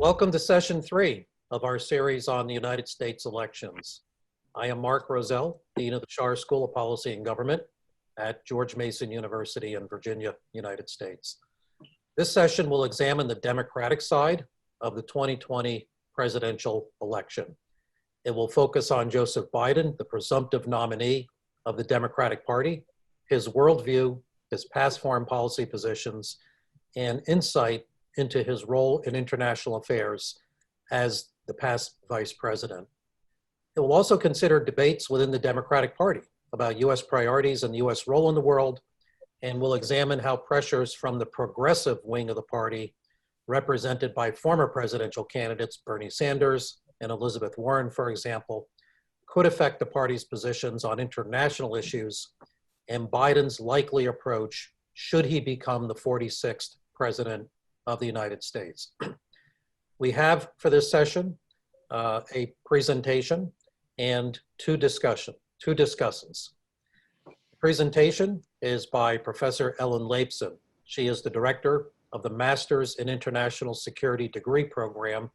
Welcome to session 3 of our series on the United States elections. I am Mark Rozelle, Dean of the Schar School of Policy and Government at George Mason University in Virginia, United States. This session will examine the Democratic side of the 2020 presidential election. It will focus on Joseph Biden, the presumptive nominee of the Democratic Party, his worldview, his past foreign policy positions, and insight into his role in international affairs as the past vice president. It will also consider debates within the Democratic Party about US priorities and the US role in the world, and will examine how pressures from the progressive wing of the party, represented by former presidential candidates Bernie Sanders and Elizabeth Warren, for example, could affect the party's positions on international issues and Biden's likely approach should he become the 46th president of the United States. We have for this session a presentation and two discussants. The presentation is by Professor Ellen Leibson. She is the director of the Masters in International Security degree program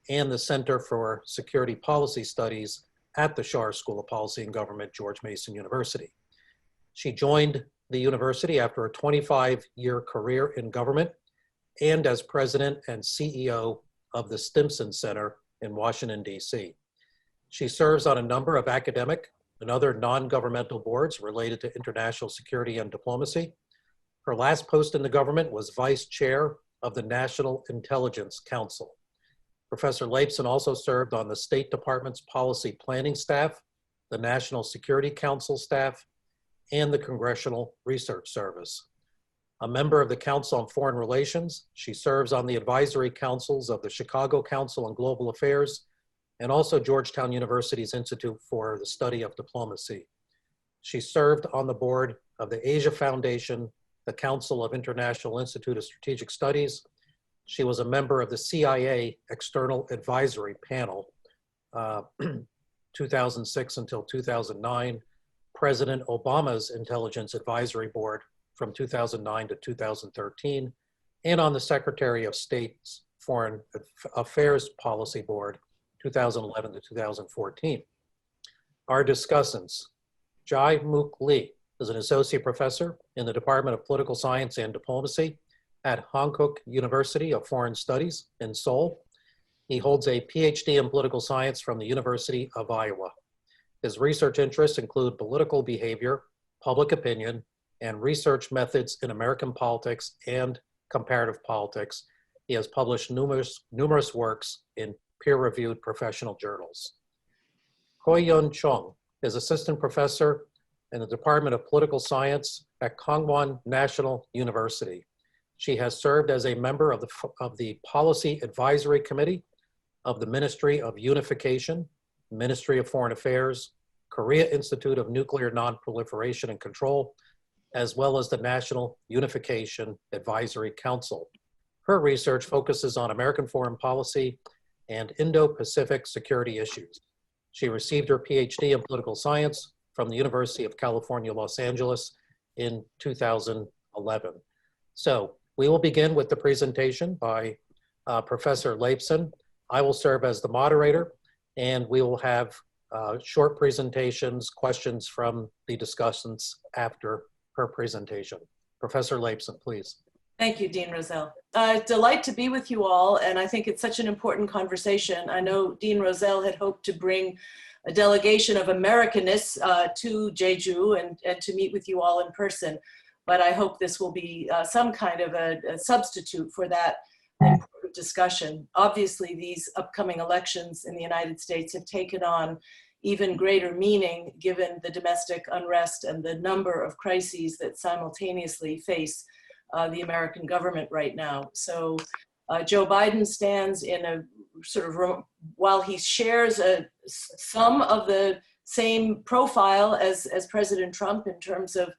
and the Center for Security Policy Studies at the Schar School of Policy and Government, George Mason University. She joined the university after a 25-year career in government and as president and CEO of the Stimson Center in Washington, D.C. She serves on a number of academic and other non-governmental boards related to international security and diplomacy. Her last post in the government was vice chair of the National Intelligence Council. Professor Leibson also served on the State Department's policy planning staff, the National Security Council staff, and the Congressional Research Service. A member of the Council on Foreign Relations, she serves on the advisory councils of the Chicago Council on Global Affairs and also Georgetown University's Institute for the Study of Diplomacy. She served on the board of the Asia Foundation, the Council of International Institute of Strategic Studies. She was a member of the CIA External Advisory Panel, 2006 until 2009, President Obama's Intelligence Advisory Board from 2009 to 2013, and on the Secretary of State's Foreign Affairs Policy Board, 2011 to 2014. Our discussants, Jae-Mook Lee is an associate professor in the Department of Political Science and Diplomacy at Hankook University of Foreign Studies in Seoul. He holds a PhD in political science from the University of Iowa. His research interests include political behavior, public opinion, and research methods in American politics and comparative politics. He has published numerous works in peer-reviewed professional journals. Ko-Yeon Chung is assistant professor in the Department of Political Science at Kangwon National University. She has served as a member of the Policy Advisory Committee of the Ministry of Unification, Ministry of Foreign Affairs, Korea Institute of Nuclear Non-Proliferation and Control, as well as the National Unification Advisory Council. Her research focuses on American foreign policy and Indo-Pacific security issues. She received her PhD in political science from the University of California, Los Angeles in 2011. So we will begin with the presentation by Professor Leibson. I will serve as the moderator, and we will have short presentations, questions from the discussants after her presentation. Professor Leibson, please. Thank you, Dean Rozelle. Delight to be with you all, and I think it's such an important conversation. I know Dean Rozelle had hoped to bring a delegation of Americanists to Jeju and to meet with you all in person, but I hope this will be some kind of a substitute for that important discussion. Obviously, these upcoming elections in the United States have taken on even greater meaning given the domestic unrest and the number of crises that simultaneously face the American government right now. So Joe Biden stands in a sort of, while he shares some of the same profile as President Trump in terms of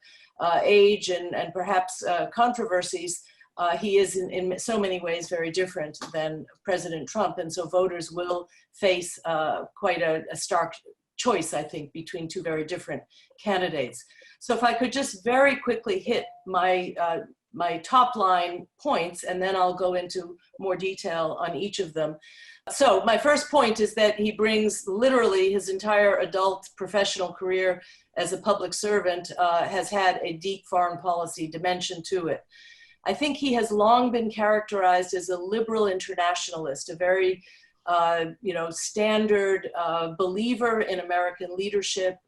age and perhaps controversies, he is in so many ways very different than President Trump. And so voters will face quite a stark choice, I think, between two very different candidates. So if I could just very quickly hit my my top line points, and then I'll go into more detail on each of them. So my first point is that he brings literally his entire adult professional career as a public servant has had a deep foreign policy dimension to it. I think he has long been characterized as a liberal internationalist, a very standard believer in American leadership,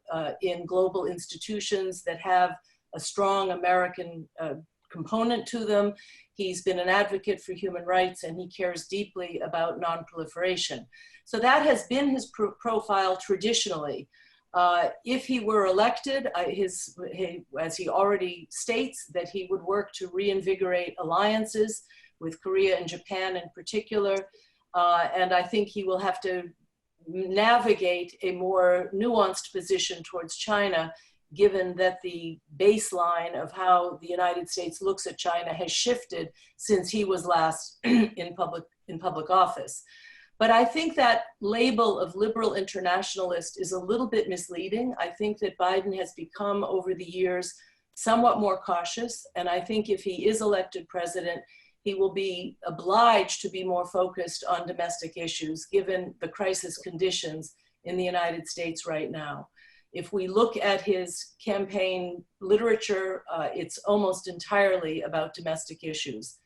in global institutions that have a strong American component to them. He's been an advocate for human rights, and he cares deeply about non-proliferation. So that has been his profile traditionally. If he were elected, as he already states, that he would work to reinvigorate alliances with Korea and Japan in particular. And I think he will have to navigate a more nuanced position towards China, given that the baseline of how the United States looks at China has shifted since he was last in public office. But I think that label of liberal internationalist is a little bit misleading. I think that Biden has become, over the years, somewhat more cautious. And I think if he is elected president, he will be obliged to be more focused on domestic issues, given the crisis conditions in the United States right now. If we look at his campaign literature, it's almost entirely about domestic issues.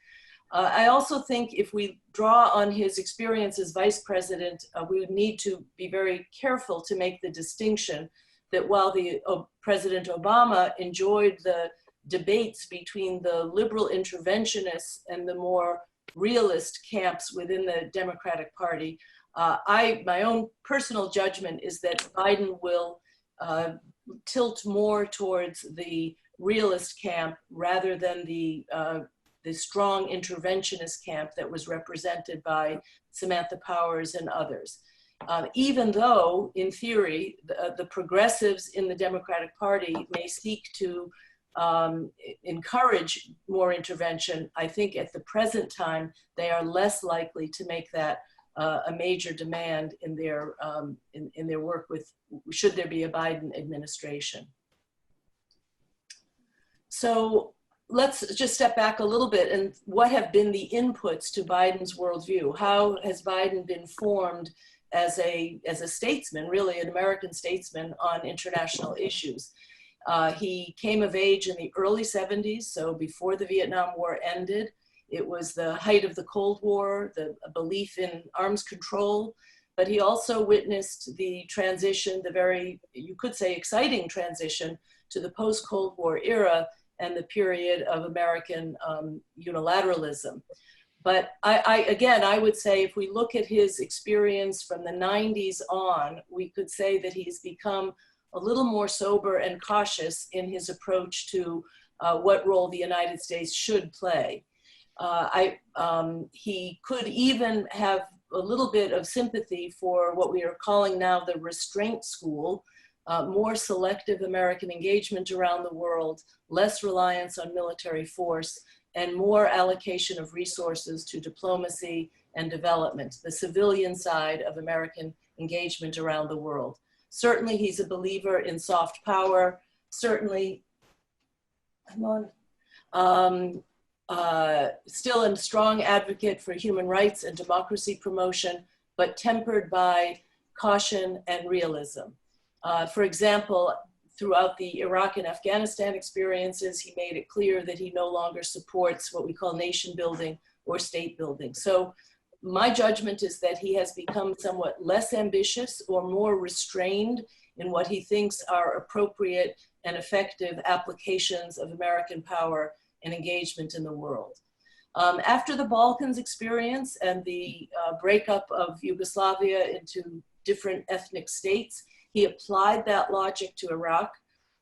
I also think if we draw on his experience as vice president, we would need to be very careful to make the distinction that while President Obama enjoyed the debates between the liberal interventionists and the more realist camps within the Democratic Party, my own personal judgment is that Biden will tilt more towards the realist camp rather than the strong interventionist camp that was represented by Samantha Powers and others. Even though, in theory, the progressives in the Democratic Party may seek to encourage more intervention, I think at the present time, they are less likely to make that a major demand in their work with, should there be a Biden administration. So let's just step back a little bit, and what have been the inputs to Biden's worldview? How has Biden been formed as a statesman, really an American statesman on international issues? He came of age in the early 70s, so before the Vietnam War ended. It was the height of the Cold War, the belief in arms control, but he also witnessed the transition, the very, you could say, exciting transition to the post-Cold War era and the period of American unilateralism. But I would say if we look at his experience from the 90s on, we could say that he's become a little more sober and cautious in his approach to what role the United States should play. He could even have a little bit of sympathy for what we are calling now the restraint school, more selective American engagement around the world, less reliance on military force, and more allocation of resources to diplomacy and development, the civilian side of American engagement around the world. Certainly, he's a believer in soft power. Certainly, still a strong advocate for human rights and democracy promotion, but tempered by caution and realism. For example, throughout the Iraq and Afghanistan experiences, he made it clear that he no longer supports what we call nation building or state building. So my judgment is that he has become somewhat less ambitious or more restrained in what he thinks are appropriate and effective applications of American power and engagement in the world. After the Balkans experience and the breakup of Yugoslavia into different ethnic states, he applied that logic to Iraq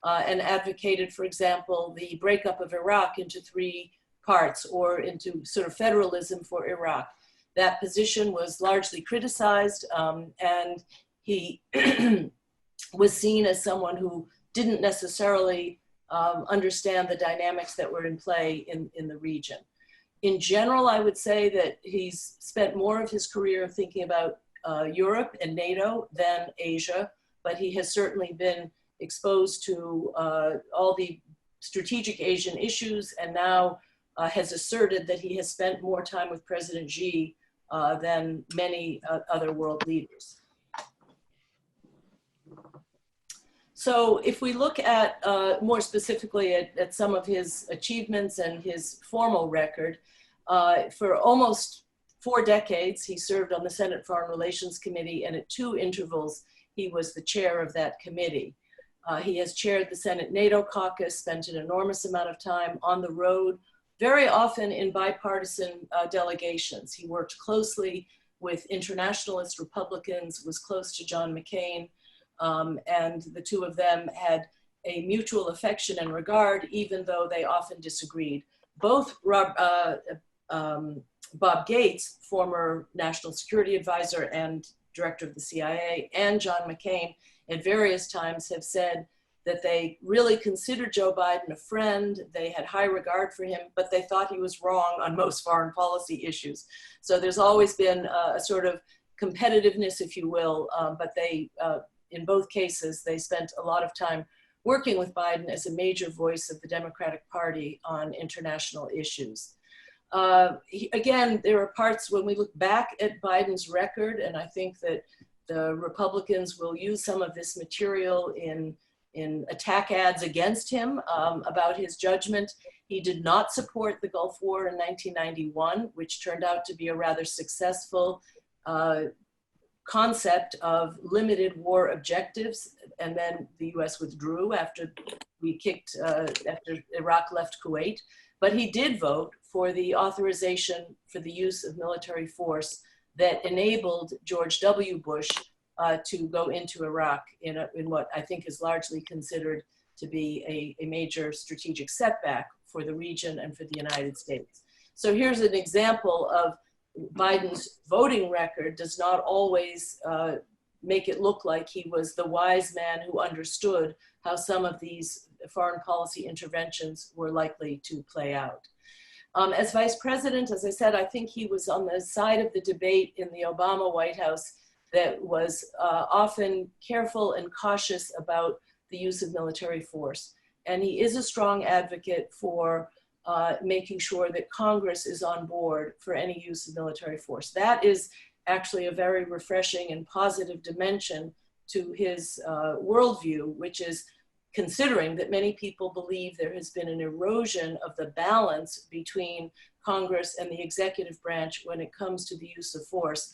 and advocated, for example, the breakup of Iraq into 3 parts or into sort of federalism for Iraq. That position was largely criticized, and he was seen as someone who didn't necessarily understand the dynamics that were in play in the region. In general, I would say that he's spent more of his career thinking about Europe and NATO than Asia, but he has certainly been exposed to all the strategic Asian issues and now has asserted that he has spent more time with President Xi than many other world leaders. So if we look at more specifically at some of his achievements and his formal record, for almost 4 decades, he served on the Senate Foreign Relations Committee, and at 2 intervals, he was the chair of that committee. He has chaired the Senate NATO caucus, spent an enormous amount of time on the road, very often in bipartisan delegations. He worked closely with internationalist Republicans, was close to John McCain, and the 2 of them had a mutual affection and regard, even though they often disagreed. Both Bob Gates, former National Security Advisor and director of the CIA, and John McCain at various times have said that they really considered Joe Biden a friend. They had high regard for him, but they thought he was wrong on most foreign policy issues. So there's always been a sort of competitiveness, if you will, but they, in both cases, they spent a lot of time working with Biden as a major voice of the Democratic Party on international issues. Again, there are parts when we look back at Biden's record, and I think that the Republicans will use some of this material in attack ads against him about his judgment. He did not support the Gulf War in 1991, which turned out to be a rather successful concept of limited war objectives, and then the US withdrew after after Iraq left Kuwait. But he did vote for the authorization for the use of military force that enabled George W. Bush to go into Iraq in what I think is largely considered to be a major strategic setback for the region and for the United States. So here's an example of Biden's voting record does not always make it look like he was the wise man who understood how some of these foreign policy interventions were likely to play out. As vice president, as I said, I think he was on the side of the debate in the Obama White House that was often careful and cautious about the use of military force. And he is a strong advocate for making sure that Congress is on board for any use of military force. That is actually a very refreshing and positive dimension to his worldview, which is considering that many people believe there has been an erosion of the balance between Congress and the executive branch when it comes to the use of force.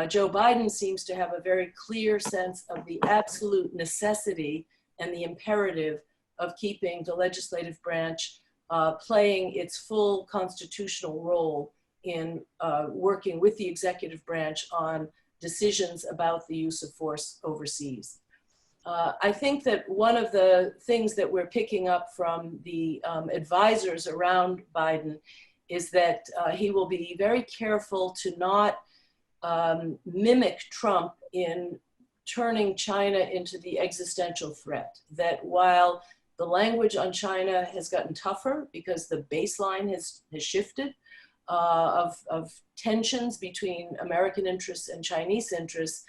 Joe Biden seems to have a very clear sense of the absolute necessity and the imperative of keeping the legislative branch playing its full constitutional role in working with the executive branch on decisions about the use of force overseas. I think that one of the things that we're picking up from the advisors around Biden is that he will be very careful to not mimic Trump in turning China into the existential threat. That while the language on China has gotten tougher because the baseline has shifted of tensions between American interests and Chinese interests,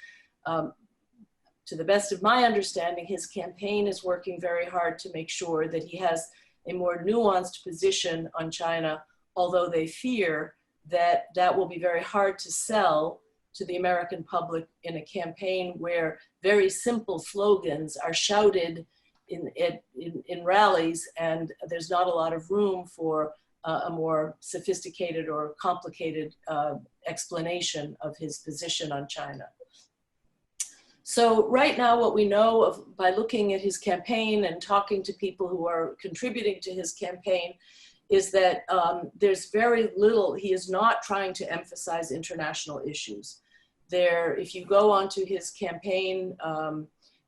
to the best of my understanding, his campaign is working very hard to make sure that he has a more nuanced position on China, although they fear that that will be very hard to sell to the American public in a campaign where very simple slogans are shouted in rallies, and there's not a lot of room for a more sophisticated or complicated explanation of his position on China. So right now, what we know by looking at his campaign and talking to people who are contributing to his campaign is that there's very little, he is not trying to emphasize international issues. If you go onto his campaign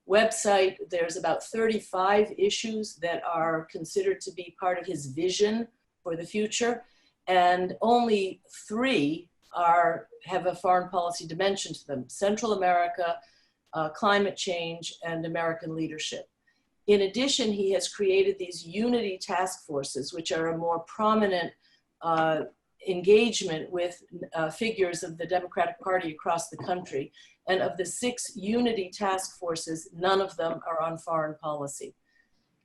website, there's about 35 issues that are considered to be part of his vision for the future, and only 3 have a foreign policy dimension to them: Central America, climate change, and American leadership. In addition, he has created these unity task forces, which are a more prominent engagement with figures of the Democratic Party across the country. And of the 6 unity task forces, none of them are on foreign policy.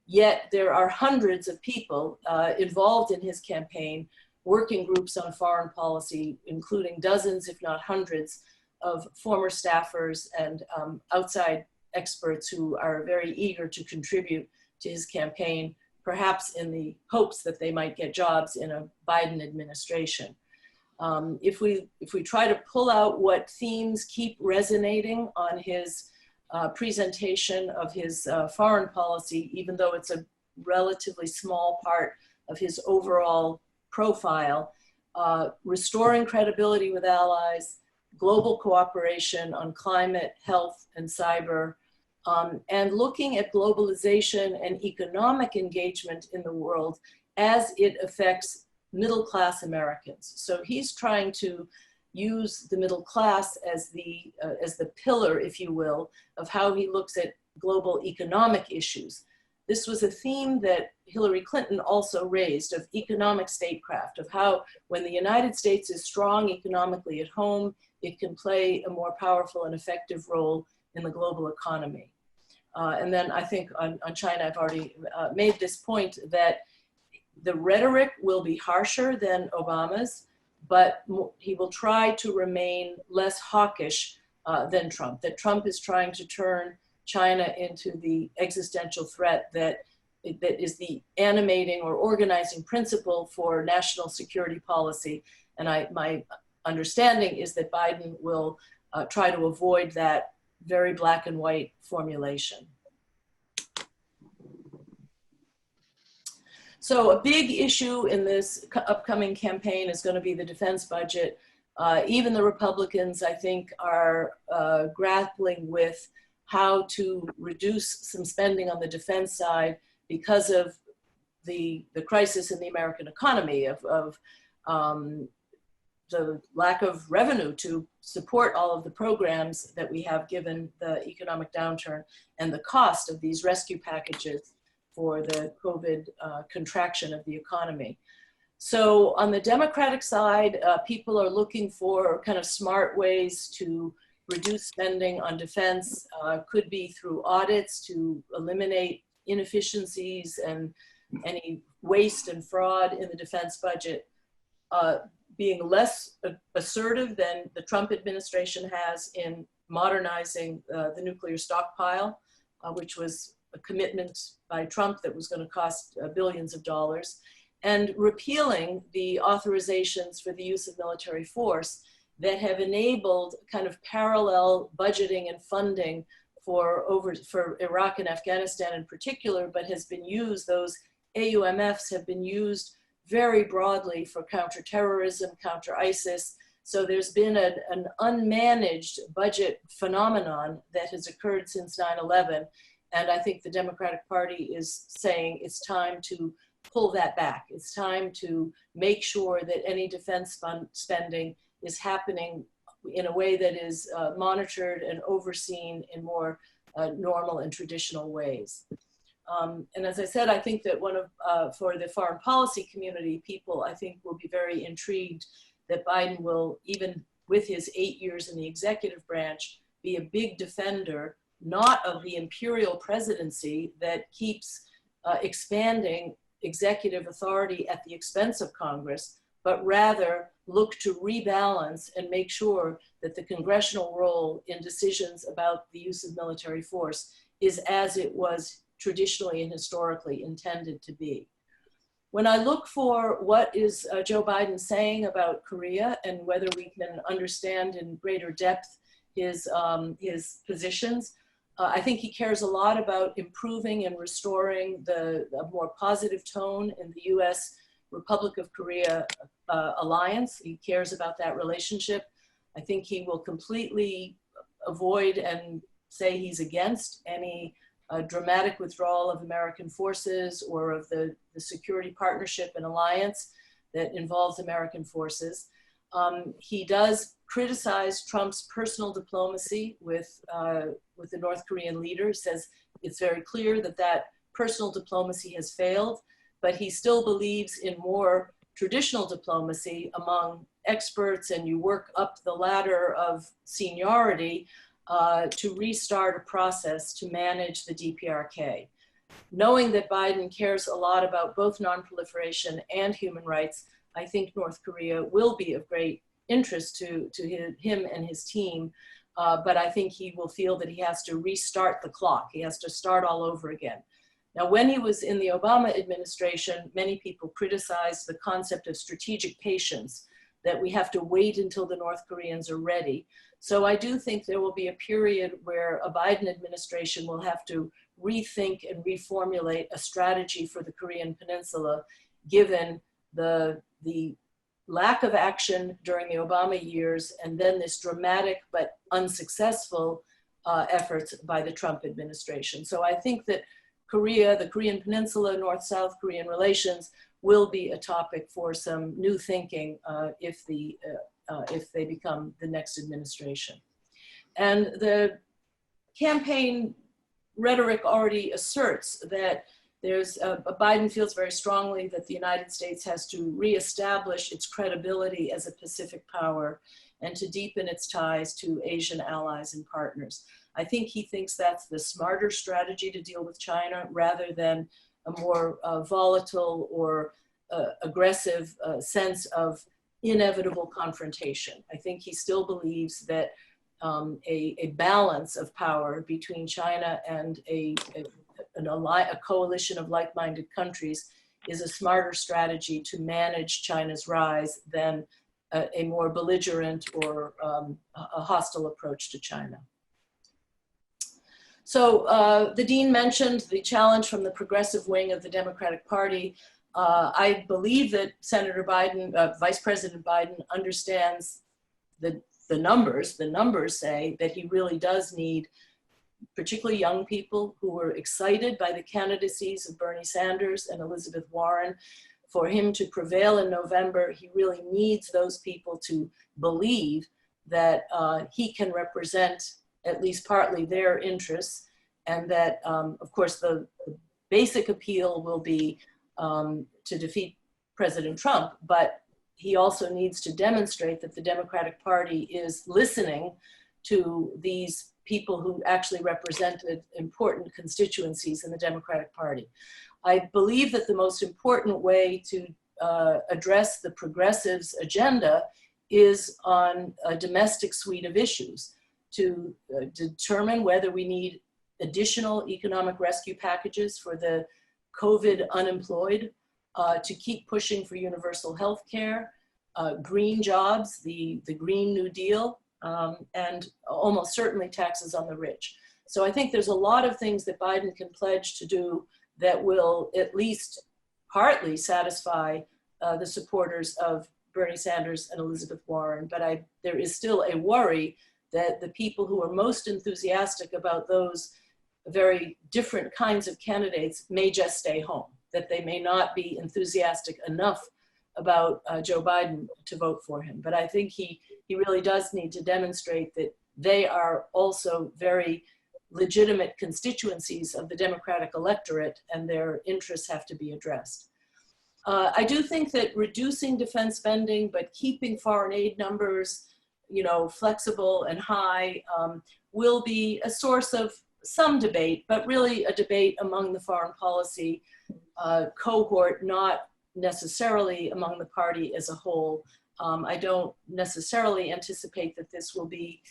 Yet there are hundreds of people involved in his campaign, working groups on foreign policy, including dozens, if not hundreds, of former staffers and outside experts who are very eager to contribute to his campaign, perhaps in the hopes that they might get jobs in a Biden administration. If we try to pull out what themes keep resonating on his presentation of his foreign policy, even though it's a relatively small part of his overall profile, restoring credibility with allies, global cooperation on climate, health, and cyber, and looking at globalization and economic engagement in the world as it affects middle-class Americans. So he's trying to use the middle class as the pillar, if you will, of how he looks at global economic issues. This was a theme that Hillary Clinton also raised, of economic statecraft, of how when the United States is strong economically at home, it can play a more powerful and effective role in the global economy. And then I think on China, I've already made this point that the rhetoric will be harsher than Obama's, but he will try to remain less hawkish than Trump, that Trump is trying to turn China into the existential threat that is the animating or organizing principle for national security policy. And my understanding is that Biden will try to avoid that very black and white formulation. So a big issue in this upcoming campaign is going to be the defense budget. Even the Republicans, I think, are grappling with how to reduce some spending on the defense side because of the crisis in the American economy, of the lack of revenue to support all of the programs that we have given the economic downturn and the cost of these rescue packages for the COVID contraction of the economy. So on the Democratic side, people are looking for kind of smart ways to reduce spending on defense. Could be through audits to eliminate inefficiencies and any waste and fraud in the defense budget. Being less assertive than the Trump administration has in modernizing the nuclear stockpile, which was a commitment by Trump that was going to cost billions of dollars, and repealing the authorizations for the use of military force that have enabled kind of parallel budgeting and funding for Iraq and Afghanistan in particular, but has been used, those AUMFs have been used very broadly for counterterrorism, counter ISIS. So there's been an unmanaged budget phenomenon that has occurred since 9/11. And I think the Democratic Party is saying it's time to pull that back. It's time to make sure that any defense spending is happening in a way that is monitored and overseen in more normal and traditional ways. And as I said, I think that for the foreign policy community, people I think will be very intrigued that Biden will, even with his 8 years in the executive branch, be a big defender, not of the imperial presidency that keeps expanding executive authority at the expense of Congress, but rather look to rebalance and make sure that the congressional role in decisions about the use of military force is as it was traditionally and historically intended to be. When I look for what is Joe Biden saying about Korea and whether we can understand in greater depth his positions, I think he cares a lot about improving and restoring a more positive tone in the US Republic of Korea alliance. He cares about that relationship. I think he will completely avoid and say he's against any dramatic withdrawal of American forces or of the security partnership and alliance that involves American forces. He does criticize Trump's personal diplomacy with the North Korean leader, says it's very clear that personal diplomacy has failed, but he still believes in more traditional diplomacy among experts, and you work up the ladder of seniority to restart a process to manage the DPRK. knowing that Biden cares a lot about both nonproliferation and human rights, I think North Korea will be of great interest to him and his team. But I think he will feel that he has to restart the clock. He has to start all over again. Now, when he was in the Obama administration, many people criticized the concept of strategic patience, that we have to wait until the North Koreans are ready. So I do think there will be a period where a Biden administration will have to rethink and reformulate a strategy for the Korean Peninsula, given the lack of action during the Obama years, and then this dramatic but unsuccessful efforts by the Trump administration. So I think that Korea, the Korean Peninsula, North-South Korean relations will be a topic for some new thinking if they become the next administration. And the campaign rhetoric already asserts that Biden feels very strongly that the United States has to reestablish its credibility as a Pacific power and to deepen its ties to Asian allies and partners. I think he thinks that's the smarter strategy to deal with China rather than a more volatile or aggressive sense of inevitable confrontation. I think he still believes that a balance of power between China and a coalition of like-minded countries is a smarter strategy to manage China's rise than a more belligerent or a hostile approach to China. So the Dean mentioned the challenge from the progressive wing of the Democratic Party. I believe that Senator Biden, Vice President Biden, understands the numbers. The numbers say that he really does need particularly young people who were excited by the candidacies of Bernie Sanders and Elizabeth Warren. For him to prevail in November, he really needs those people to believe that he can represent at least partly their interests, and that, of course, the basic appeal will be to defeat President Trump, but he also needs to demonstrate that the Democratic Party is listening to these people who actually represented important constituencies in the Democratic Party. I believe that the most important way to address the progressives' agenda is on a domestic suite of issues, to determine whether we need additional economic rescue packages for the COVID unemployed, to keep pushing for universal health care, green jobs, the Green New Deal, and almost certainly taxes on the rich. So I think there's a lot of things that Biden can pledge to do that will at least partly satisfy the supporters of Bernie Sanders and Elizabeth Warren. But there is still a worry that the people who are most enthusiastic about those very different kinds of candidates may just stay home, that they may not be enthusiastic enough about Joe Biden to vote for him. But I think he really does need to demonstrate that they are also very legitimate constituencies of the Democratic electorate, and their interests have to be addressed. I do think that reducing defense spending, but keeping foreign aid numbers, flexible and high, will be a source of some debate, but really a debate among the foreign policy cohort, not necessarily among the party as a whole. I don't necessarily anticipate that this will be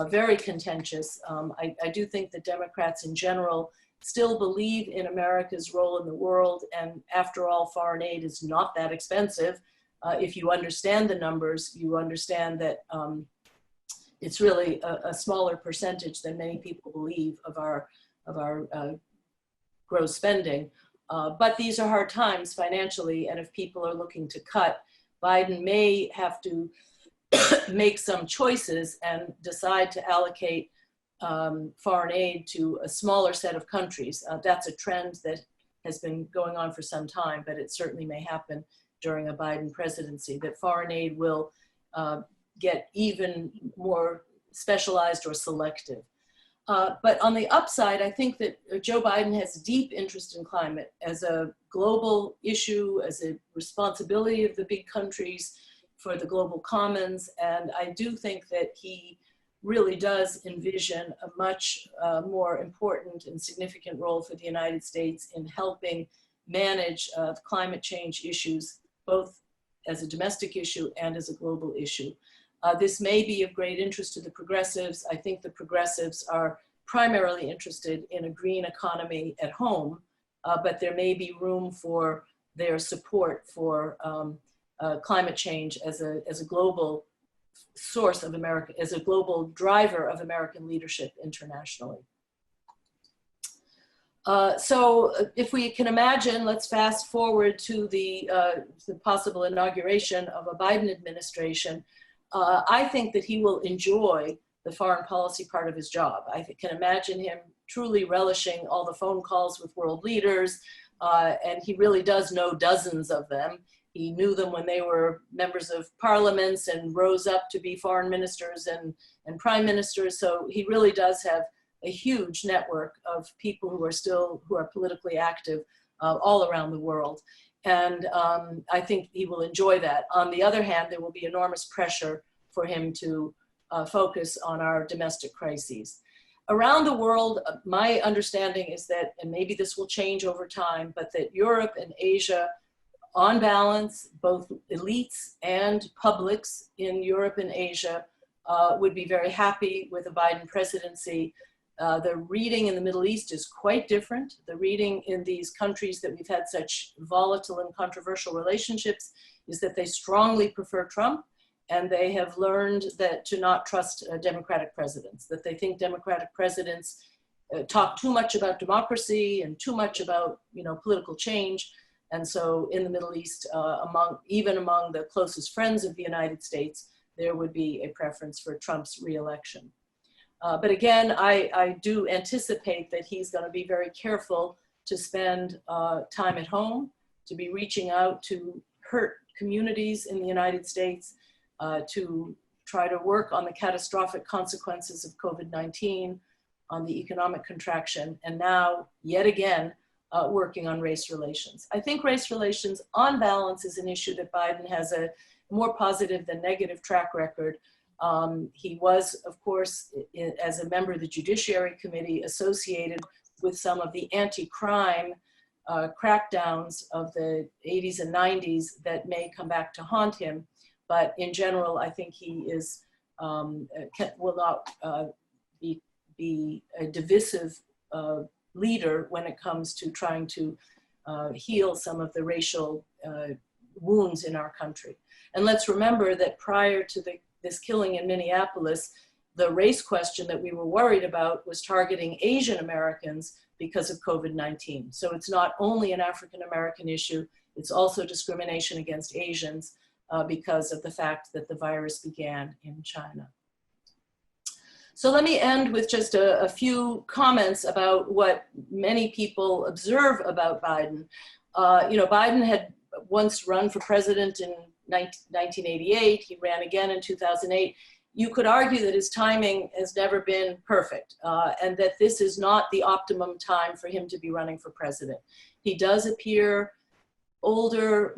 very contentious. I do think that Democrats in general still believe in America's role in the world, and after all, foreign aid is not that expensive. If you understand the numbers, you understand that it's really a smaller percentage than many people believe of our gross spending. But these are hard times financially, and if people are looking to cut, Biden may have to make some choices and decide to allocate foreign aid to a smaller set of countries. That's a trend that has been going on for some time, but it certainly may happen during a Biden presidency, that foreign aid will get even more specialized or selective. But on the upside, I think that Joe Biden has deep interest in climate as a global issue, as a responsibility of the big countries for the global commons. And I do think that he really does envision a much more important and significant role for the United States in helping manage climate change issues, both as a domestic issue and as a global issue. This may be of great interest to the progressives. I think the progressives are primarily interested in a green economy at home, but there may be room for their support for climate change as a global source of America, as a global driver of American leadership internationally. So if we can imagine, let's fast forward to the possible inauguration of a Biden administration. I think that he will enjoy the foreign policy part of his job. I can imagine him truly relishing all the phone calls with world leaders, and he really does know dozens of them. He knew them when they were members of parliaments and rose up to be foreign ministers and prime ministers. So he really does have a huge network of people who are politically active all around the world. And I think he will enjoy that. On the other hand, there will be enormous pressure for him to focus on our domestic crises. Around the world, my understanding is that, and maybe this will change over time, but that Europe and Asia, on balance, both elites and publics in Europe and Asia would be very happy with a Biden presidency. The reading in the Middle East is quite different. The reading in these countries that we've had such volatile and controversial relationships is that they strongly prefer Trump, and they have learned that to not trust Democratic presidents, that they think Democratic presidents talk too much about democracy and too much about, political change. And so in the Middle East, even among the closest friends of the United States, there would be a preference for Trump's reelection. But again, I do anticipate that he's going to be very careful to spend time at home, to be reaching out to hurt communities in the United States, to try to work on the catastrophic consequences of COVID-19, on the economic contraction, and now, yet again, working on race relations. I think race relations, on balance, is an issue that Biden has a more positive than negative track record. He was, of course, as a member of the Judiciary Committee, associated with some of the anti-crime crackdowns of the 80s and 90s that may come back to haunt him. But in general, I think he is will not be a divisive leader when it comes to trying to heal some of the racial wounds in our country. And let's remember that prior to this killing in Minneapolis, the race question that we were worried about was targeting Asian Americans because of COVID-19. So it's not only an African American issue, it's also discrimination against Asians because of the fact that the virus began in China. So let me end with just a few comments about what many people observe about Biden. Biden had once run for president in 1988. He ran again in 2008. You could argue that his timing has never been perfect and that this is not the optimum time for him to be running for president. He does appear older,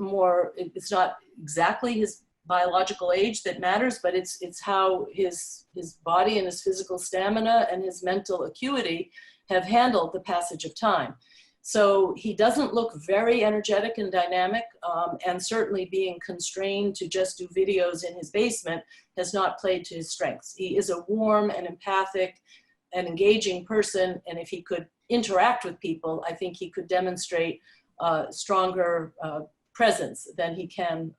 it's not exactly his biological age that matters, but it's how his body and his physical stamina and his mental acuity have handled the passage of time. So he doesn't look very energetic and dynamic, and certainly being constrained to just do videos in his basement has not played to his strengths. He is a warm and empathic and engaging person, and if he could interact with people, I think he could demonstrate stronger presence than he can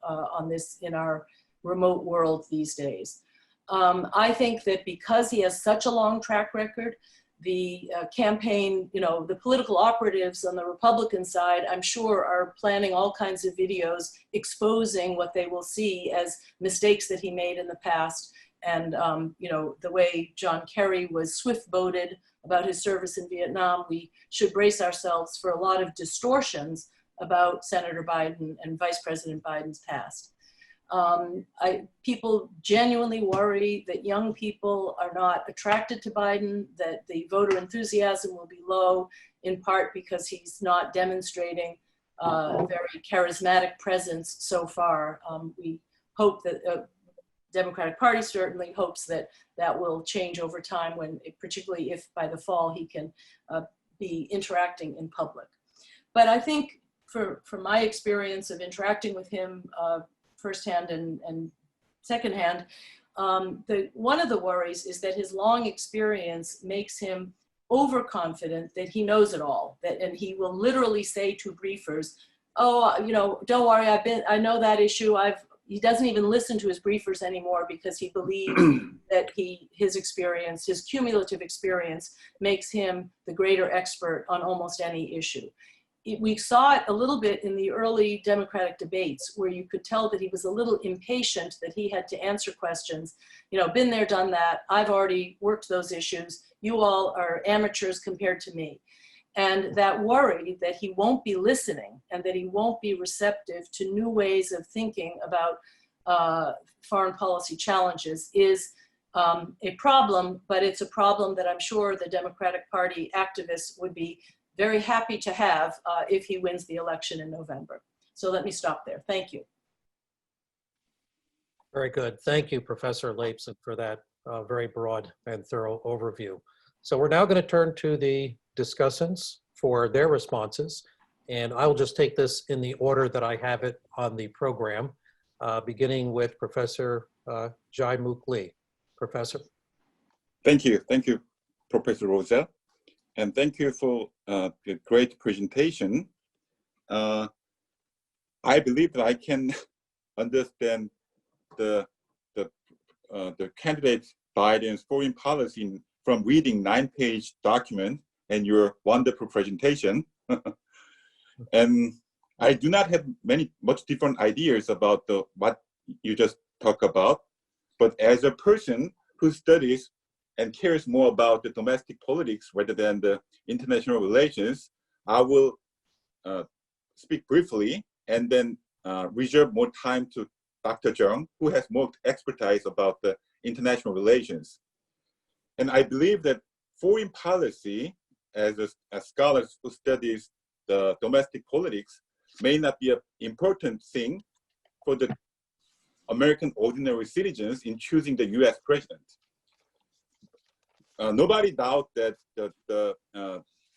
in our remote world these days. I think that because he has such a long track record, the campaign, the political operatives on the Republican side, I'm sure, are planning all kinds of videos exposing what they will see as mistakes that he made in the past. And, the way John Kerry was swift-boated about his service in Vietnam, we should brace ourselves for a lot of distortions about Senator Biden and Vice President Biden's past. People genuinely worry that young people are not attracted to Biden, that the voter enthusiasm will be low, in part because he's not demonstrating a very charismatic presence so far. We hope that Democratic Party certainly hopes that that will change over time, when, particularly if by the fall he can be interacting in public. But I think from my experience of interacting with him firsthand and secondhand, one of the worries is that his long experience makes him overconfident that he knows it all, and he will literally say to briefers, "Oh, you know, don't worry, I know that issue. He doesn't even listen to his briefers anymore because he believes that his experience, his cumulative experience, makes him the greater expert on almost any issue." We saw it a little bit in the early Democratic debates, where you could tell that he was a little impatient, that he had to answer questions. You know, been there, done that. I've already worked those issues. You all are amateurs compared to me. And that worry that he won't be listening and that he won't be receptive to new ways of thinking about foreign policy challenges is a problem, but it's a problem that I'm sure the Democratic Party activists would be very happy to have if he wins the election in November. So let me stop there. Thank you. Very good. Thank you, Professor Leibson, for that very broad and thorough overview. So we're now going to turn to the discussants for their responses. And I will just take this in the order that I have it on the program, beginning with Professor Jae-Mook Lee. Professor. Thank you. Thank you, Professor Rosell. And thank you for the great presentation. I believe that I can understand the candidate Biden's foreign policy from reading 9-page document and your wonderful presentation. And I do not have much different ideas about what you just talked about, but as a person who studies and cares more about the domestic politics rather than the international relations, I will speak briefly and then reserve more time to Dr. Jung, who has more expertise about the international relations. And I believe that foreign policy, as a scholar who studies the domestic politics, may not be an important thing for the American ordinary citizens in choosing the US president. Nobody doubts that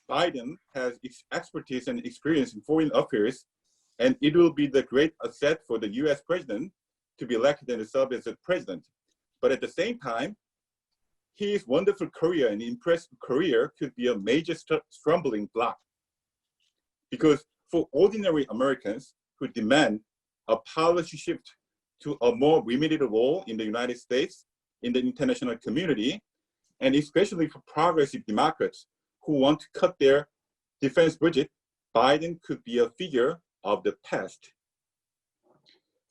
Biden has expertise and experience in foreign affairs, and it will be the great asset for the US president to be elected and serve as a president. But at the same time, his wonderful career and impressive career could be a major stumbling block. Because for ordinary Americans who demand a policy shift to a more limited role in the United States, in the international community, and especially for progressive Democrats who want to cut their defense budget, Biden could be a figure of the past.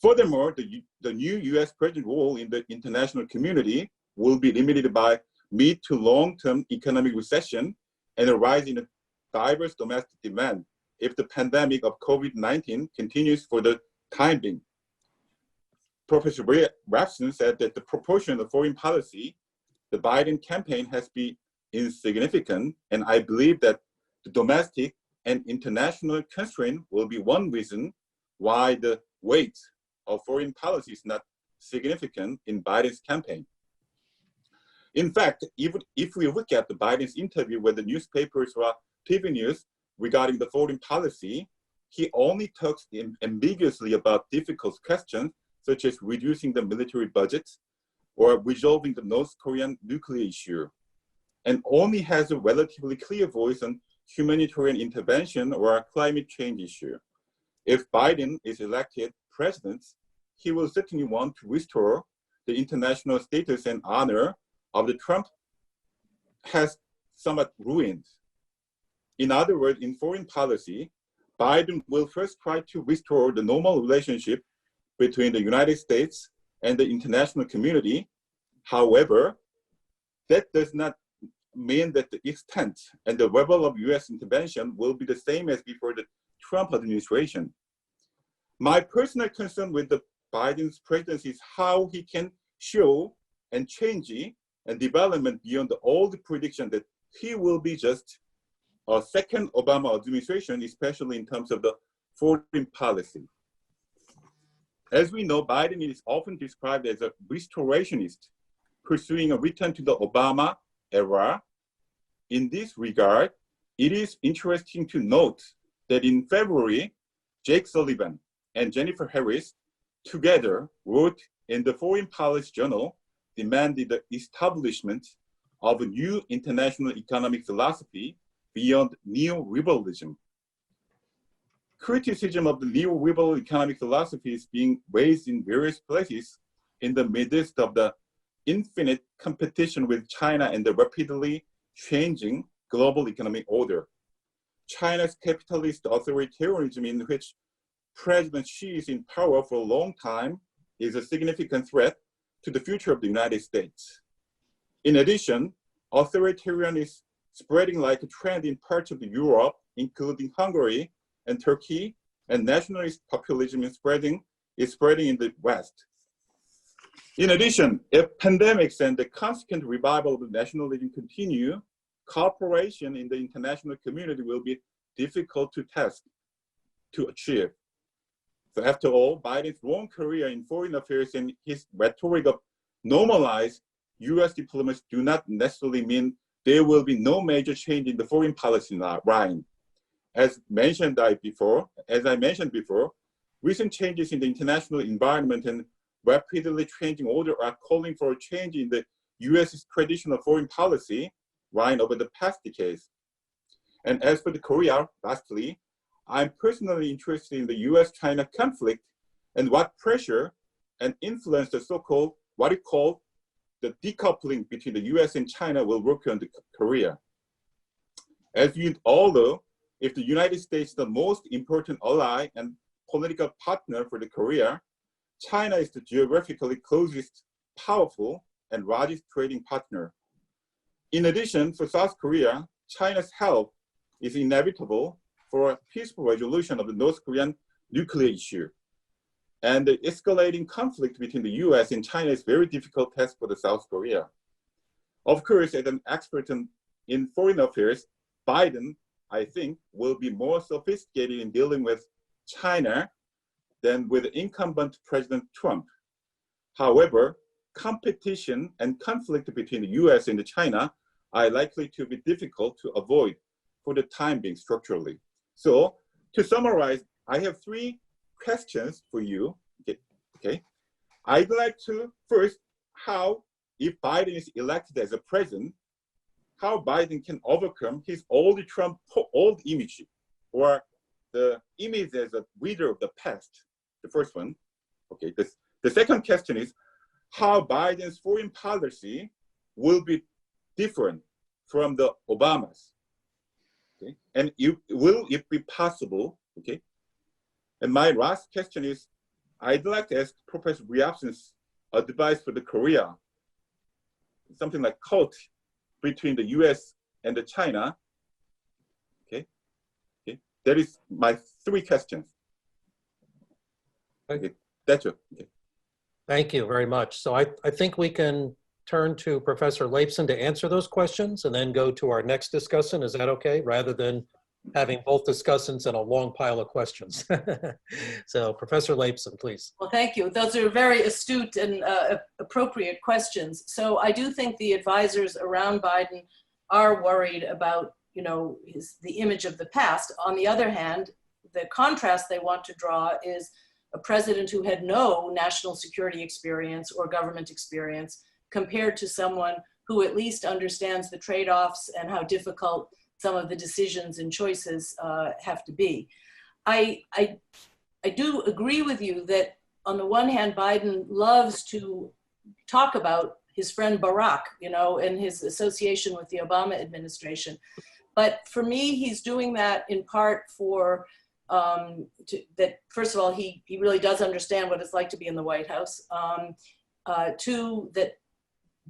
Furthermore, the new US president role in the international community will be limited by mid to long-term economic recession and a rise in diverse domestic demand if the pandemic of COVID-19 continues for the time being. Professor Rapson said that the proportion of foreign policy, the Biden campaign has been insignificant, and I believe that the domestic and international constraint will be one reason why the weight of foreign policy is not significant in Biden's campaign. In fact, even if we look at the Biden's interview with the newspapers or TV news regarding the foreign policy, he only talks ambiguously about difficult questions such as reducing the military budget or resolving the North Korean nuclear issue, and only has a relatively clear voice on humanitarian intervention or climate change issue. If Biden is elected president, he will certainly want to restore the international status and honor of the Trump has somewhat ruined. In other words, in foreign policy, Biden will first try to restore the normal relationship between the United States and the international community. However, that does not mean that the extent and the level of US intervention will be the same as before the Trump administration. My personal concern with the Biden's presidency is how he can show and change and development beyond the old prediction that he will be just a second Obama administration, especially in terms of the foreign policy. As we know, Biden is often described as a restorationist, pursuing a return to the Obama era. In this regard, it is interesting to note that in February, Jake Sullivan and Jennifer Harris together wrote in the Foreign Policy Journal, demanded the establishment of a new international economic philosophy beyond neoliberalism. Criticism of the neoliberal economic philosophy is being raised in various places in the midst of the infinite competition with China and the rapidly changing global economic order. China's capitalist authoritarianism, in which President Xi is in power for a long time, is a significant threat to the future of the United States. In addition, authoritarianism is spreading like a trend in parts of Europe, including Hungary and Turkey, and nationalist populism is spreading in the West. In addition, if pandemics and the consequent revival of nationalism continue, cooperation in the international community will be difficult to achieve. So after all, Biden's long career in foreign affairs and his rhetoric of normalized US diplomacy do not necessarily mean there will be no major change in the foreign policy line. As I mentioned before, recent changes in the international environment and rapidly changing order are calling for a change in the US's traditional foreign policy line over the past decades. And as for the Korea, lastly, I'm personally interested in the US-China conflict and what pressure and influence the so-called, what you call the decoupling between the US and China will work on the Korea. As you all know, if the United States is the most important ally and political partner for the Korea, China is the geographically closest, powerful, and largest trading partner. In addition, for South Korea, China's help is inevitable for a peaceful resolution of the North Korean nuclear issue. And the escalating conflict between the US and China is a very difficult task for the South Korea. Of course, as an expert in foreign affairs, Biden, I think, will be more sophisticated in dealing with China than with incumbent President Trump. However, competition and conflict between the US and China are likely to be difficult to avoid for the time being structurally. So to summarize, I have 3 questions for you. Okay. I'd like to first, how, if Biden is elected as a president, how Biden can overcome his old image or the image as a leader of the past, the first one. Okay, the second question is how Biden's foreign policy will be different from the Obama's. Okay, and will it be possible? Okay, and my last question is, I'd like to ask Professor Ryabson's advice for the Korea, something like cult between the US and the China. Okay, that is my 3 questions. Okay, that's it. Okay. Thank you very much. So I think we can turn to Professor Leibson to answer those questions and then go to our next discussant. Is that okay? Rather than having both discussants and a long pile of questions. So Professor Leibson, please. Well, thank you. Those are very astute and appropriate questions. So I do think the advisors around Biden are worried about, the image of the past. On the other hand, the contrast they want to draw is a president who had no national security experience or government experience compared to someone who at least understands the trade-offs and how difficult some of the decisions and choices have to be. I do agree with you that on the one hand, Biden loves to talk about his friend Barack, and his association with the Obama administration. But for me, he's doing that in part for that, first of all, he really does understand what it's like to be in the White House. 2, that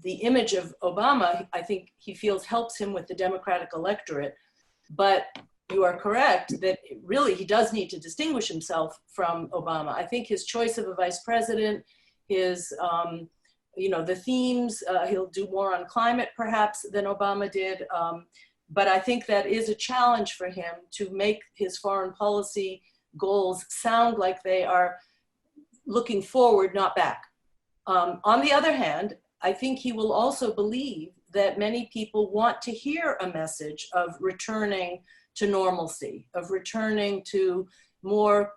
the image of Obama, I think he feels helps him with the Democratic electorate. But you are correct that really he does need to distinguish himself from Obama. I think his choice of a vice president, his, the themes, he'll do more on climate perhaps than Obama did. But I think that is a challenge for him to make his foreign policy goals sound like they are looking forward, not back. On the other hand, I think he will also believe that many people want to hear a message of returning to normalcy, of returning to more,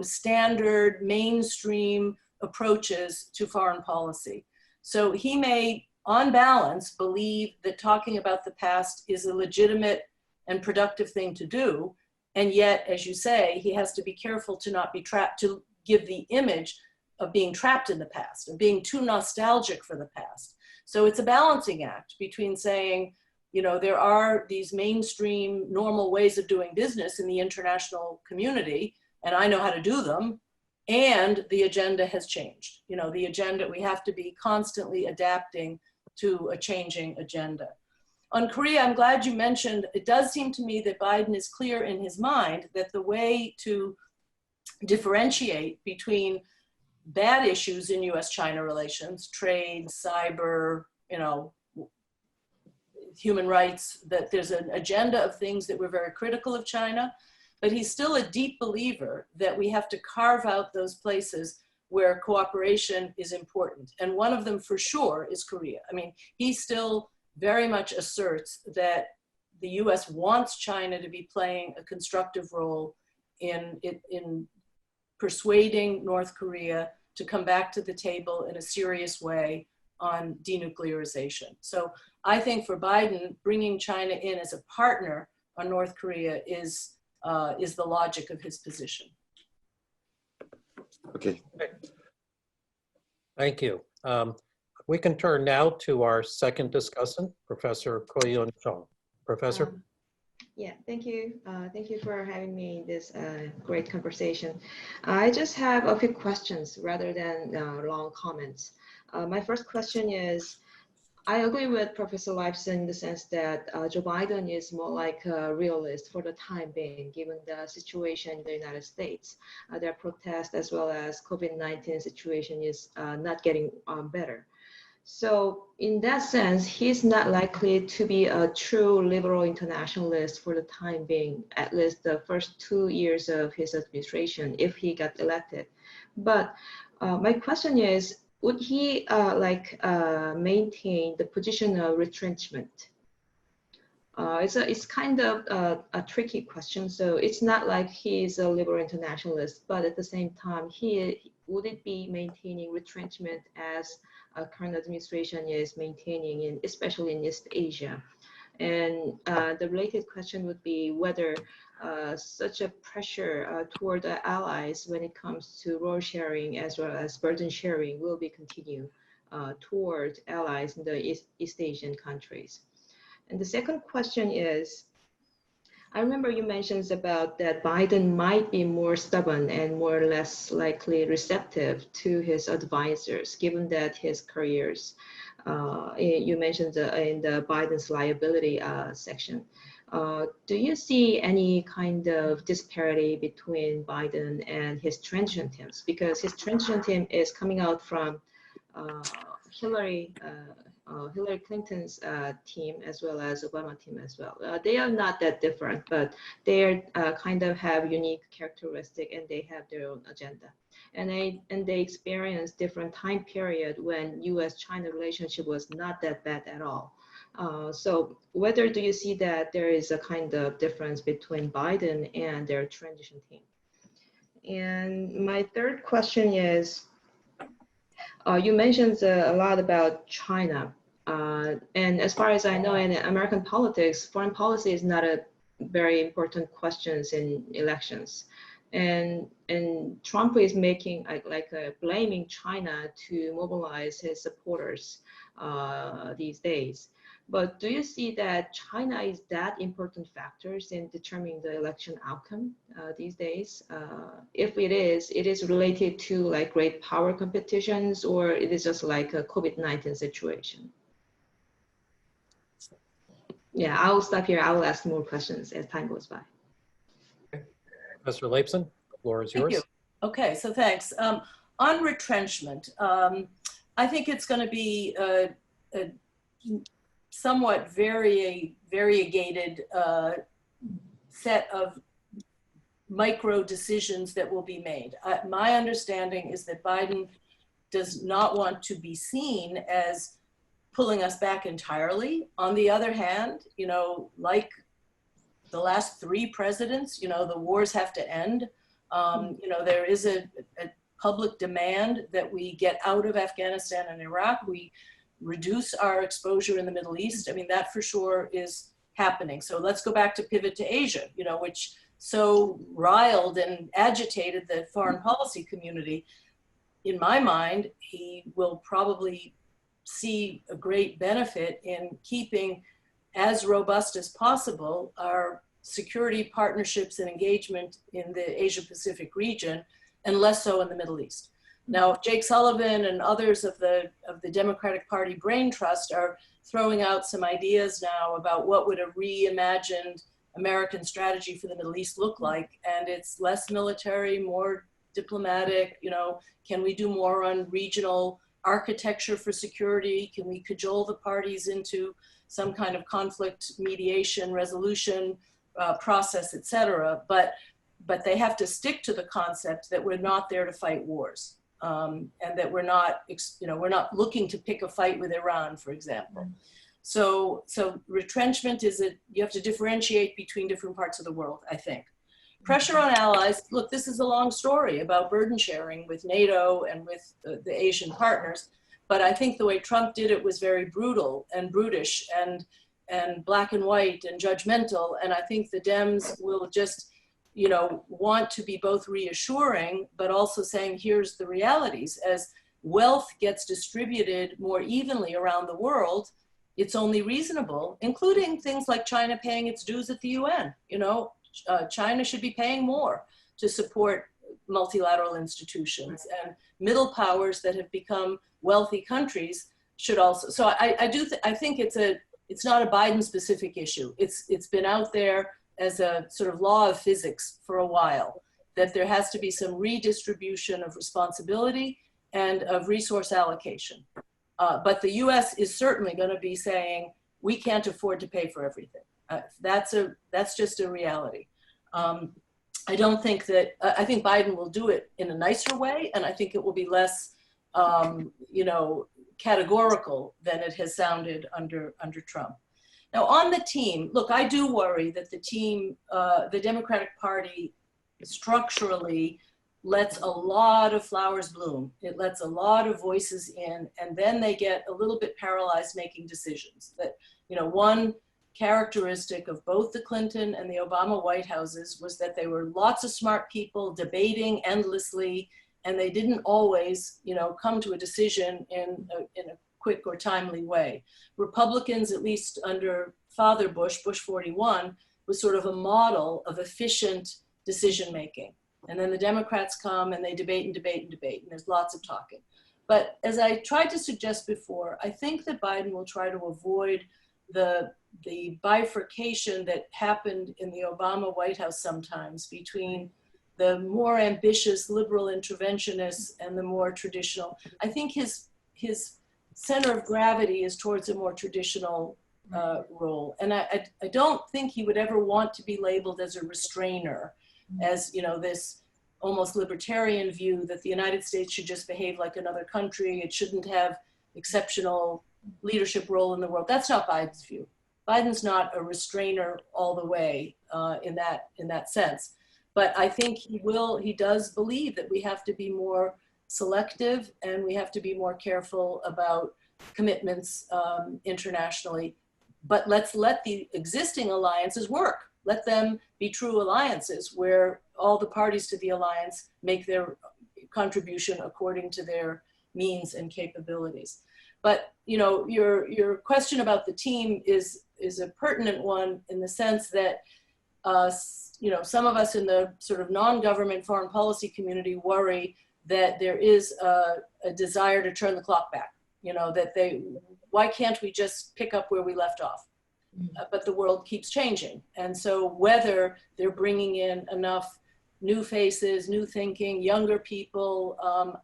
standard mainstream approaches to foreign policy. So he may, on balance, believe that talking about the past is a legitimate and productive thing to do. And yet, as you say, he has to be careful to not be trapped, to give the image of being trapped in the past, of being too nostalgic for the past. So it's a balancing act between saying, there are these mainstream normal ways of doing business in the international community, and I know how to do them, and the agenda has changed. The agenda, we have to be constantly adapting to a changing agenda. On Korea, I'm glad you mentioned, it does seem to me that Biden is clear in his mind that the way to differentiate between bad issues in US-China relations, trade, cyber, human rights, that there's an agenda of things that we're very critical of China, but he's still a deep believer that we have to carve out those places where cooperation is important. And one of them for sure is Korea. I mean, he still very much asserts that the US wants China to be playing a constructive role in persuading North Korea to come back to the table in a serious way on denuclearization. So I think for Biden, bringing China in as a partner on North Korea is the logic of his position. Okay. Thank you. We can turn now to our second discussant, Professor Ko-Yeon Chung. Professor? Yeah, thank you. Thank you for having me in this great conversation. I just have a few questions rather than long comments. My first question is, I agree with Professor Leibson in the sense that Joe Biden is more like a realist for the time being, given the situation in the United States. Their protest as well as COVID-19 situation is not getting better. So in that sense, he's not likely to be a true liberal internationalist for the time being, at least the first 2 years of his administration, if he got elected. But my question is, would he maintain the position of retrenchment? It's kind of a tricky question. So it's not like he's a liberal internationalist, but at the same time, would it be maintaining retrenchment as current administration is maintaining, especially in East Asia? And the related question would be whether such a pressure toward the allies when it comes to role sharing as well as burden sharing will be continued toward allies in the East Asian countries. And the second question is, I remember you mentioned about that Biden might be more stubborn and more or less likely receptive to his advisors, given that his careers, you mentioned in the Biden's liability section. Do you see any kind of disparity between Biden and his transition teams? Because his transition team is coming out from Hillary Clinton's team as well as Obama team as well. They are not that different, but they kind of have unique characteristic and they have their own agenda. And they experience different time period when U.S.-China relationship was not that bad at all. So whether do you see that there is a kind of difference between Biden and their transition team? And my third question is, you mentioned a lot about China. And as far as I know, in American politics, foreign policy is not a very important question in elections. And Trump is making blaming China to mobilize his supporters these days. But do you see that China is that important factors in determining the election outcome these days? If it is related to like great power competitions, or it is just like a COVID-19 situation? Yeah, I will stop here. I will ask more questions as time goes by. Professor Leibson, the floor is yours. Thank you. Okay, so thanks. On retrenchment, I think it's going to be a somewhat variegated set of micro decisions that will be made. My understanding is that Biden does not want to be seen as pulling us back entirely. On the other hand, you know, like the last 3 presidents, you know, the wars have to end. You know, there is a public demand that we get out of Afghanistan and Iraq. We reduce our exposure in the Middle East. I mean, that for sure is happening. So let's go back to pivot to Asia, you know, which so riled and agitated the foreign policy community. In my mind, he will probably see a great benefit in keeping as robust as possible our security partnerships and engagement in the Asia Pacific region, and less so in the Middle East. Now, Jake Sullivan and others of the Democratic Party brain trust are throwing out some ideas now about what would a reimagined American strategy for the Middle East look like. And it's less military, more diplomatic. You know, can we do more on regional architecture for security? Can we cajole the parties into some kind of conflict mediation, resolution process, et cetera? But they have to stick to the concept that we're not there to fight wars. And that we're not, you know, we're not looking to pick a fight with Iran, for example. So retrenchment is you have to differentiate between different parts of the world, I think. Pressure on allies, look, this is a long story about burden sharing with NATO and with the Asian partners, but I think the way Trump did it was very brutal and brutish and black and white and judgmental, and I think the Dems will just, you know, want to be both reassuring, but also saying, here's the realities. As wealth gets distributed more evenly around the world, it's only reasonable, including things like China paying its dues at the UN. You know, China should be paying more to support multilateral institutions, and middle powers that have become wealthy countries should also. So I think it's not a Biden specific issue. It's been out there as a sort of law of physics for a while, that there has to be some redistribution of responsibility and of resource allocation. But the US is certainly going to be saying, we can't afford to pay for everything. That's just a reality. I don't think that, I think Biden will do it in a nicer way, and I think it will be less, you know, categorical than it has sounded under Trump. Now on the team, look, I do worry that the team, the Democratic Party structurally lets a lot of flowers bloom. It lets a lot of voices in, and then they get a little bit paralyzed making decisions. That, you know, one characteristic of both the Clinton and the Obama White Houses was that they were lots of smart people debating endlessly, and they didn't always, you know, come to a decision in a quick or timely way. Republicans, at least under Father Bush, Bush 41, was sort of a model of efficient decision making. And then the Democrats come and they debate and debate and debate, and there's lots of talking. But as I tried to suggest before, I think that Biden will try to avoid the bifurcation that happened in the Obama White House sometimes between the more ambitious liberal interventionists and the more traditional. I think his center of gravity is towards a more traditional role. And I don't think he would ever want to be labeled as a restrainer, as, you know, this almost libertarian view that the United States should just behave like another country. It shouldn't have exceptional leadership role in the world. That's not Biden's view. Biden's not a restrainer all the way in that sense. But I think he does believe that we have to be more selective and we have to be more careful about commitments internationally. But let's let the existing alliances work. Let them be true alliances where all the parties to the alliance make their contribution according to their means and capabilities. But, you know, your question about the team is a pertinent one in the sense that, you know, some of us in the sort of non-government foreign policy community worry that there is a desire to turn the clock back, you know, that why can't we just pick up where we left off? But the world keeps changing. And so whether they're bringing in enough new faces, new thinking, younger people,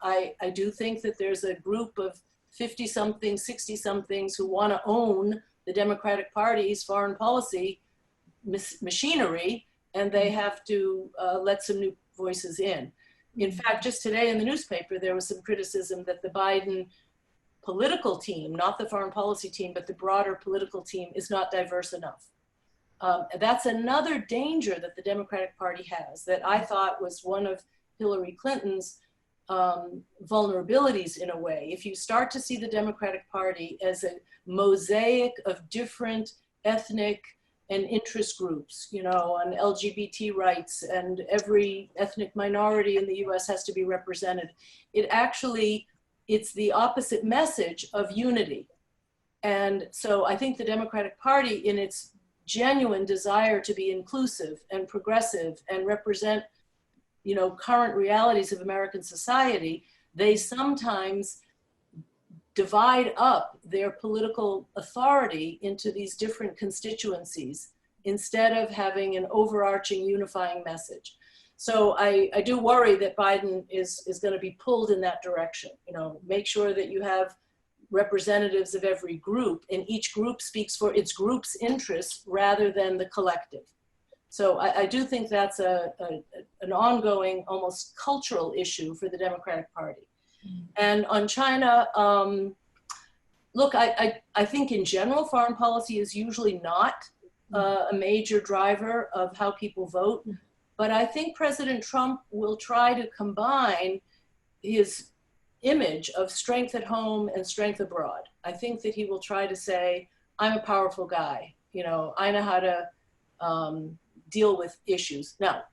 I do think that there's a group of 50-somethings, 60-somethings who want to own the Democratic Party's foreign policy machinery, and they have to let some new voices in. In fact, just today in the newspaper, there was some criticism that the Biden political team, not the foreign policy team, but the broader political team, is not diverse enough. That's another danger that the Democratic Party has, that I thought was one of Hillary Clinton's vulnerabilities in a way. If you start to see the Democratic Party as a mosaic of different ethnic and interest groups, you know, on LGBT rights, and every ethnic minority in the US has to be represented, it's the opposite message of unity. And so I think the Democratic Party, in its genuine desire to be inclusive and progressive and represent, you know, current realities of American society, they sometimes divide up their political authority into these different constituencies instead of having an overarching unifying message. So I do worry that Biden is going to be pulled in that direction. You know, make sure that you have representatives of every group, and each group speaks for its group's interests rather than the collective. So I do think that's an ongoing, almost cultural issue for the Democratic Party. And on China, look, I think in general, foreign policy is usually not a major driver of how people vote. But I think President Trump will try to combine his image of strength at home and strength abroad. I think that he will try to say, I'm a powerful guy. You know, I know how to deal with issues. Now,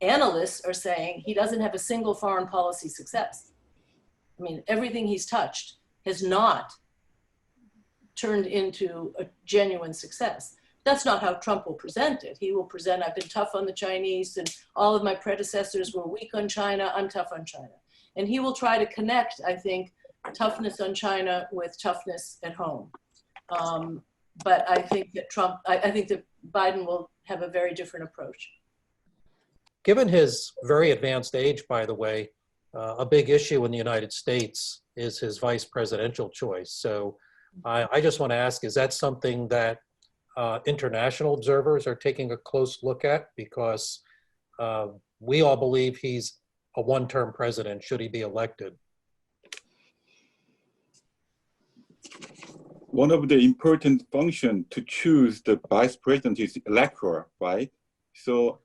analysts are saying he doesn't have a single foreign policy success. I mean, everything he's touched has not turned into a genuine success. That's not how Trump will present it. He will present, I've been tough on the Chinese, and all of my predecessors were weak on China, I'm tough on China. And he will try to connect, I think, toughness on China with toughness at home. But I think that I think that Biden will have a very different approach. Given his very advanced age, by the way, a big issue in the United States is his vice presidential choice. So I just want to ask, is that something that international observers are taking a close look at? Because we all believe he's a one-term president should he be elected. One of the important functions to choose the vice president is electoral, right? So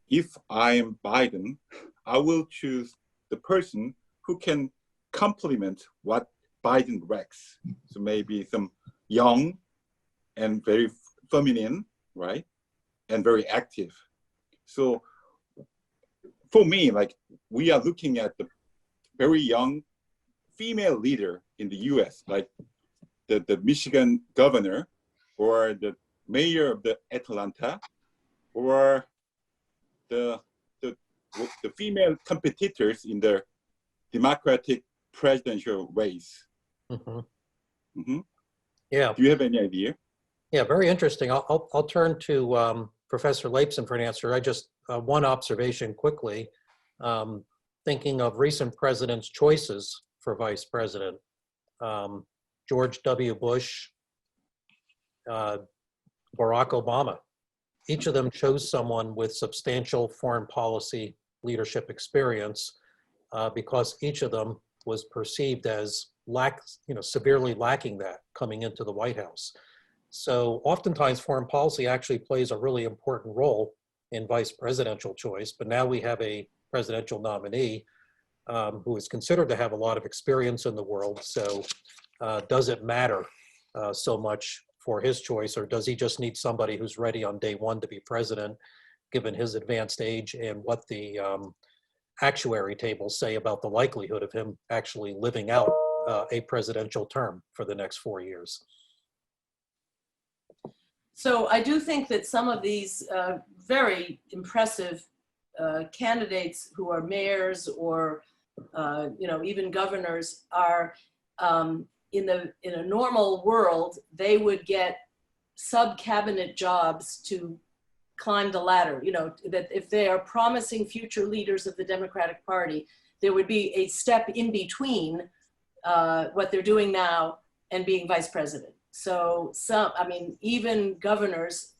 if I am Biden, I will choose the person who can complement what Biden lacks. So maybe some young and very feminine, right? And very active. So for me, like, we are looking at the very young female leader in the US, like the Michigan governor, or the mayor of the Atlanta, or the female competitors in the Democratic presidential race. Mm-hmm. Mm-hmm. Yeah. Do you have any idea? Yeah, very interesting. I'll turn to Professor Leipzig for an answer. I just, one observation quickly, thinking of recent presidents' choices for vice president. George W. Bush, Barack Obama. Each of them chose someone with substantial foreign policy leadership experience because each of them was perceived as severely lacking that coming into the White House. So oftentimes foreign policy actually plays a really important role in vice presidential choice, but now we have a presidential nominee who is considered to have a lot of experience in the world. So does it matter so much for his choice, or does he just need somebody who's ready on day one to be president, given his advanced age and what the actuary tables say about the likelihood of him actually living out a presidential term for the next 4 years? So I do think that some of these very impressive candidates who are mayors or even governors are in a normal world, they would get sub-cabinet jobs to climb the ladder. You know, that if they are promising future leaders of the Democratic Party, there would be a step in between what they're doing now and being vice president. So I mean, even governors,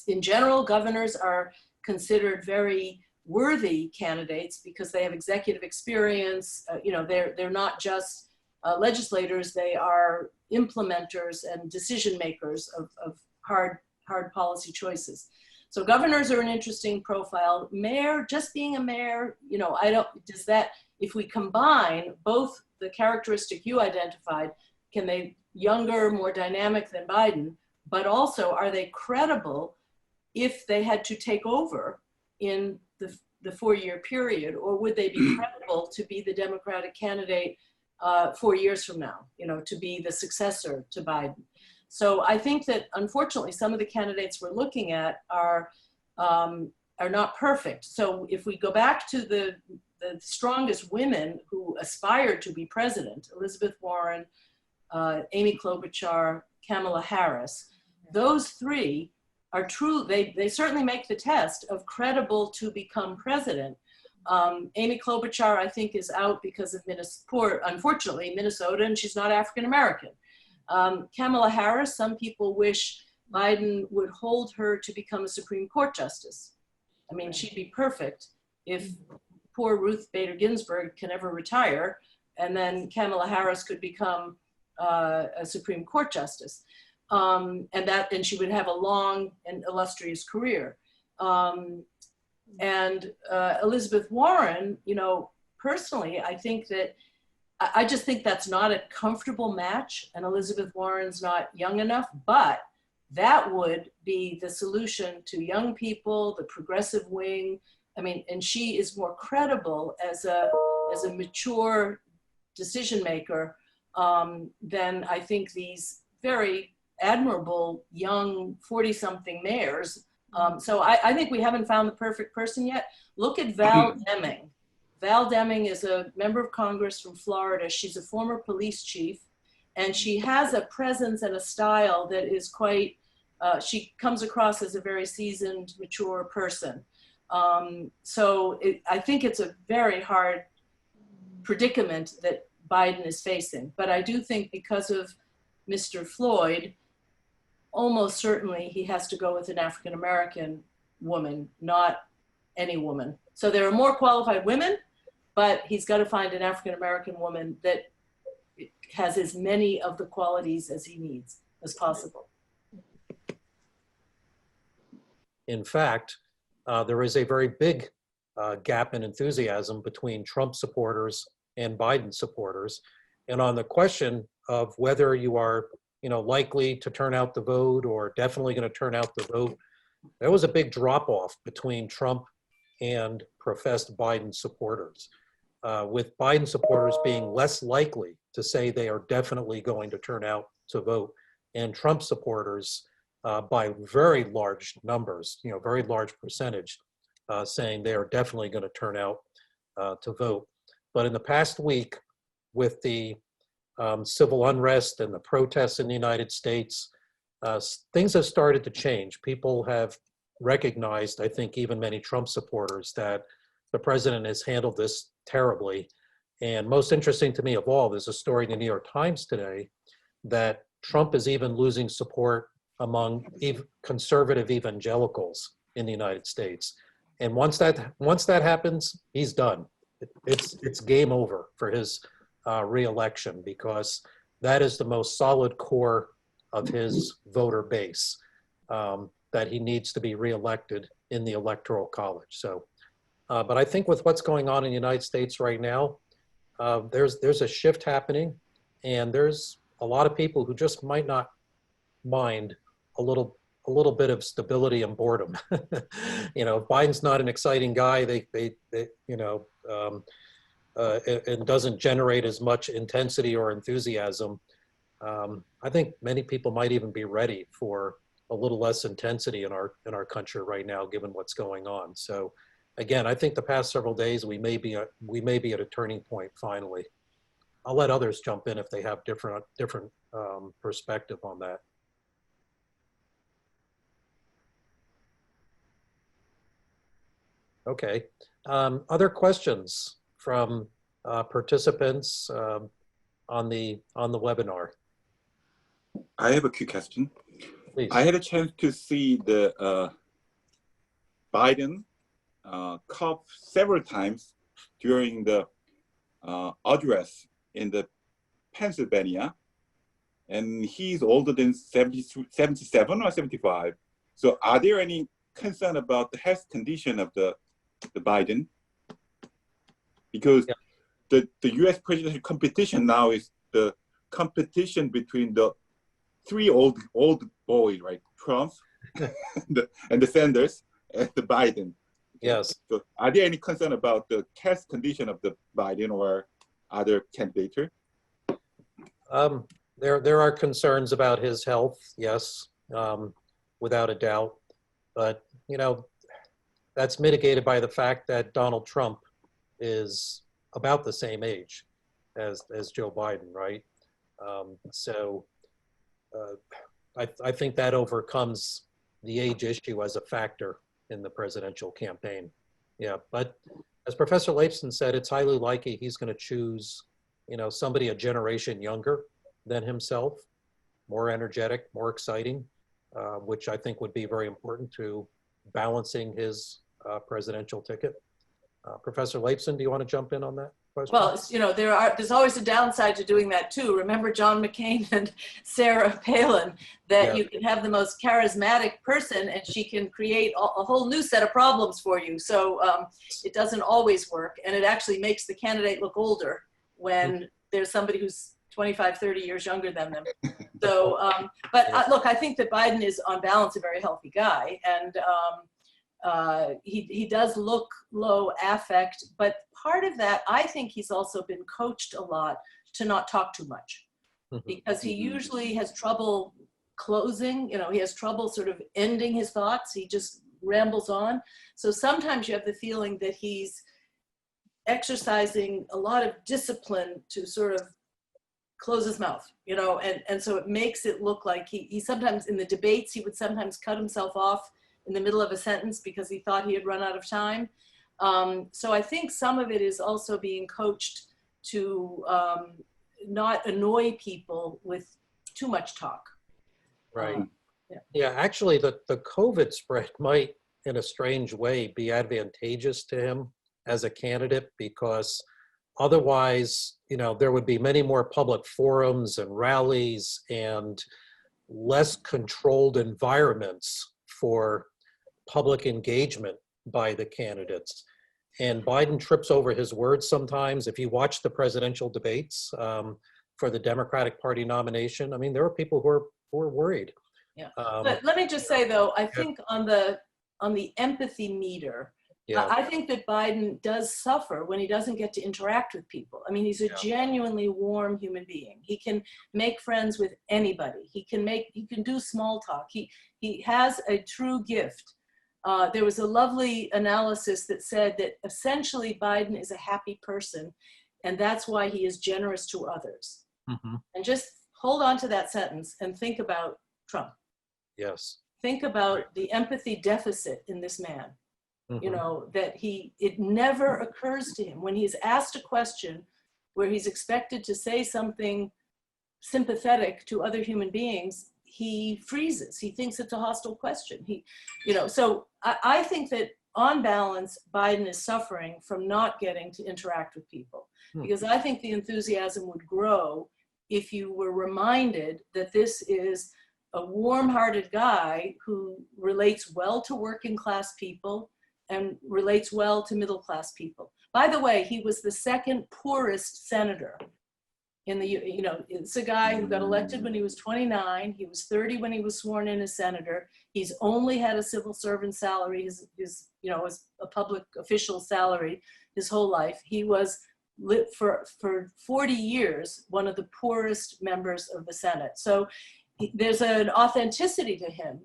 in general, governors are considered very worthy candidates because they have executive experience. You know, they're not just legislators, they are implementers and decision makers of hard policy choices. So governors are an interesting profile. Mayor, just being a mayor, you know, if we combine both the characteristic you identified, can they younger, more dynamic than Biden, but also are they credible if they had to take over in the 4-year period, or would they be credible to be the Democratic candidate 4 years from now, you know, to be the successor to Biden? So I think that unfortunately some of the candidates we're looking at are not perfect. So if we go back to the strongest women who aspired to be president, Elizabeth Warren, Amy Klobuchar, Kamala Harris, those three are true. They certainly make the test of credible to become president. Amy Klobuchar, I think, is out because of unfortunately, Minnesota, and she's not African American. Kamala Harris, some people wish Biden would hold her to become a Supreme Court justice. I mean, she'd be perfect if poor Ruth Bader Ginsburg can ever retire, and then Kamala Harris could become a Supreme Court justice. And she would have a long and illustrious career. And Elizabeth Warren, you know, personally, I think that I just think that's not a comfortable match, and Elizabeth Warren's not young enough, but that would be the solution to young people, the progressive wing. I mean, and she is more credible as a mature decision maker than I think these very admirable young 40-something mayors. So I think we haven't found the perfect person yet. Look at Val Deming. Val Deming is a member of Congress from Florida. She's a former police chief, and she has a presence and a style that is quite, she comes across as a very seasoned, mature person. So I think it's a very hard predicament that Biden is facing. But I do think because of Mr. Floyd, almost certainly he has to go with an African-American woman, not any woman. So there are more qualified women, but he's got to find an African-American woman that has as many of the qualities as he needs as possible. In fact, there is a very big gap in enthusiasm between Trump supporters and Biden supporters. And on the question of whether you are, you know, likely to turn out the vote or definitely going to turn out the vote, there was a big drop off between Trump and professed Biden supporters, with Biden supporters being less likely to say they are definitely going to turn out to vote, and Trump supporters by very large numbers, you know, very large percentage, saying they are definitely going to turn out to vote. But in the past week, with the civil unrest and the protests in the United States, things have started to change. People have recognized, I think even many Trump supporters, that the president has handled this terribly. And most interesting to me of all, there's a story in the New York Times today that Trump is even losing support among conservative evangelicals in the United States. And once that happens, he's done. It's game over for his re-election, because that is the most solid core of his voter base, that he needs to be re-elected in the Electoral College. So, but I think with what's going on in the United States right now, there's a shift happening, and there's a lot of people who just might not mind a little bit of stability and boredom. You know, if Biden's not an exciting guy, they you know, and doesn't generate as much intensity or enthusiasm, I think many people might even be ready for a little less intensity in our country right now, given what's going on. So, again, I think the past several days we may be at a turning point finally. I'll let others jump in if they have different perspective on that. Okay. Other questions from participants on the webinar? I have a quick question. Please. I had a chance to see the Biden cough several times during the address in the Pennsylvania, and he's older than 77 or 75. So are there any concern about the health condition of the Biden? Because the US presidential competition now is the competition between the three old boys, right? Trump and the Sanders and the Biden. Yes. So are there any concern about the health condition of the Biden or other candidate? There are concerns about his health, yes, without a doubt. But, you know, that's mitigated by the fact that Donald Trump is about the same age as Joe Biden, right? I think that overcomes the age issue as a factor in the presidential campaign. Yeah, but as Professor Leifson said, it's highly likely he's going to choose, you know, somebody a generation younger than himself, more energetic, more exciting, which I think would be very important to balancing his presidential ticket. Professor Leifson, do you want to jump in on that question? Well, you know, there's always a downside to doing that too. Remember John McCain and Sarah Palin, that you can have the most charismatic person and she can create a whole new set of problems for you. So it doesn't always work, and it actually makes the candidate look older when there's somebody who's 25, 30 years younger than them. So, look, I think that Biden is on balance a very healthy guy, and he does look low affect, but part of that, I think he's also been coached a lot to not talk too much, because he usually has trouble closing, you know, he has trouble sort of ending his thoughts. He just rambles on. So sometimes you have the feeling that he's exercising a lot of discipline to sort of close his mouth, you know, and so it makes it look like he sometimes in the debates, he would sometimes cut himself off in the middle of a sentence because he thought he had run out of time. So I think some of it is also being coached to not annoy people with too much talk. Right. Yeah, actually the COVID spread might, in a strange way, be advantageous to him as a candidate, because otherwise, you know, there would be many more public forums and rallies and less controlled environments for public engagement by the candidates. And Biden trips over his words sometimes. If you watch the presidential debates for the Democratic Party nomination, I mean, there are people who are worried. Yeah. But let me just say, though, I think on the empathy meter, I think that Biden does suffer when he doesn't get to interact with people. I mean, he's a genuinely warm human being. He can make friends with anybody. He can do small talk. He has a true gift. There was a lovely analysis that said that essentially Biden is a happy person, and that's why he is generous to others. And just hold on to that sentence and think about Trump. Yes. Think about the empathy deficit in this man. You know, that it never occurs to him when he's asked a question where he's expected to say something sympathetic to other human beings, he freezes. He thinks it's a hostile question. So I think that on balance, Biden is suffering from not getting to interact with people, because I think the enthusiasm would grow if you were reminded that this is a warm-hearted guy who relates well to working class people and relates well to middle-class people. By the way, he was the second poorest senator in the, you know, it's a guy who got elected when he was 29. He was 30 when he was sworn in as senator. He's only had a civil servant salary, his you know, as a public official salary his whole life. He was for 40 years one of the poorest members of the Senate. So there's an authenticity to him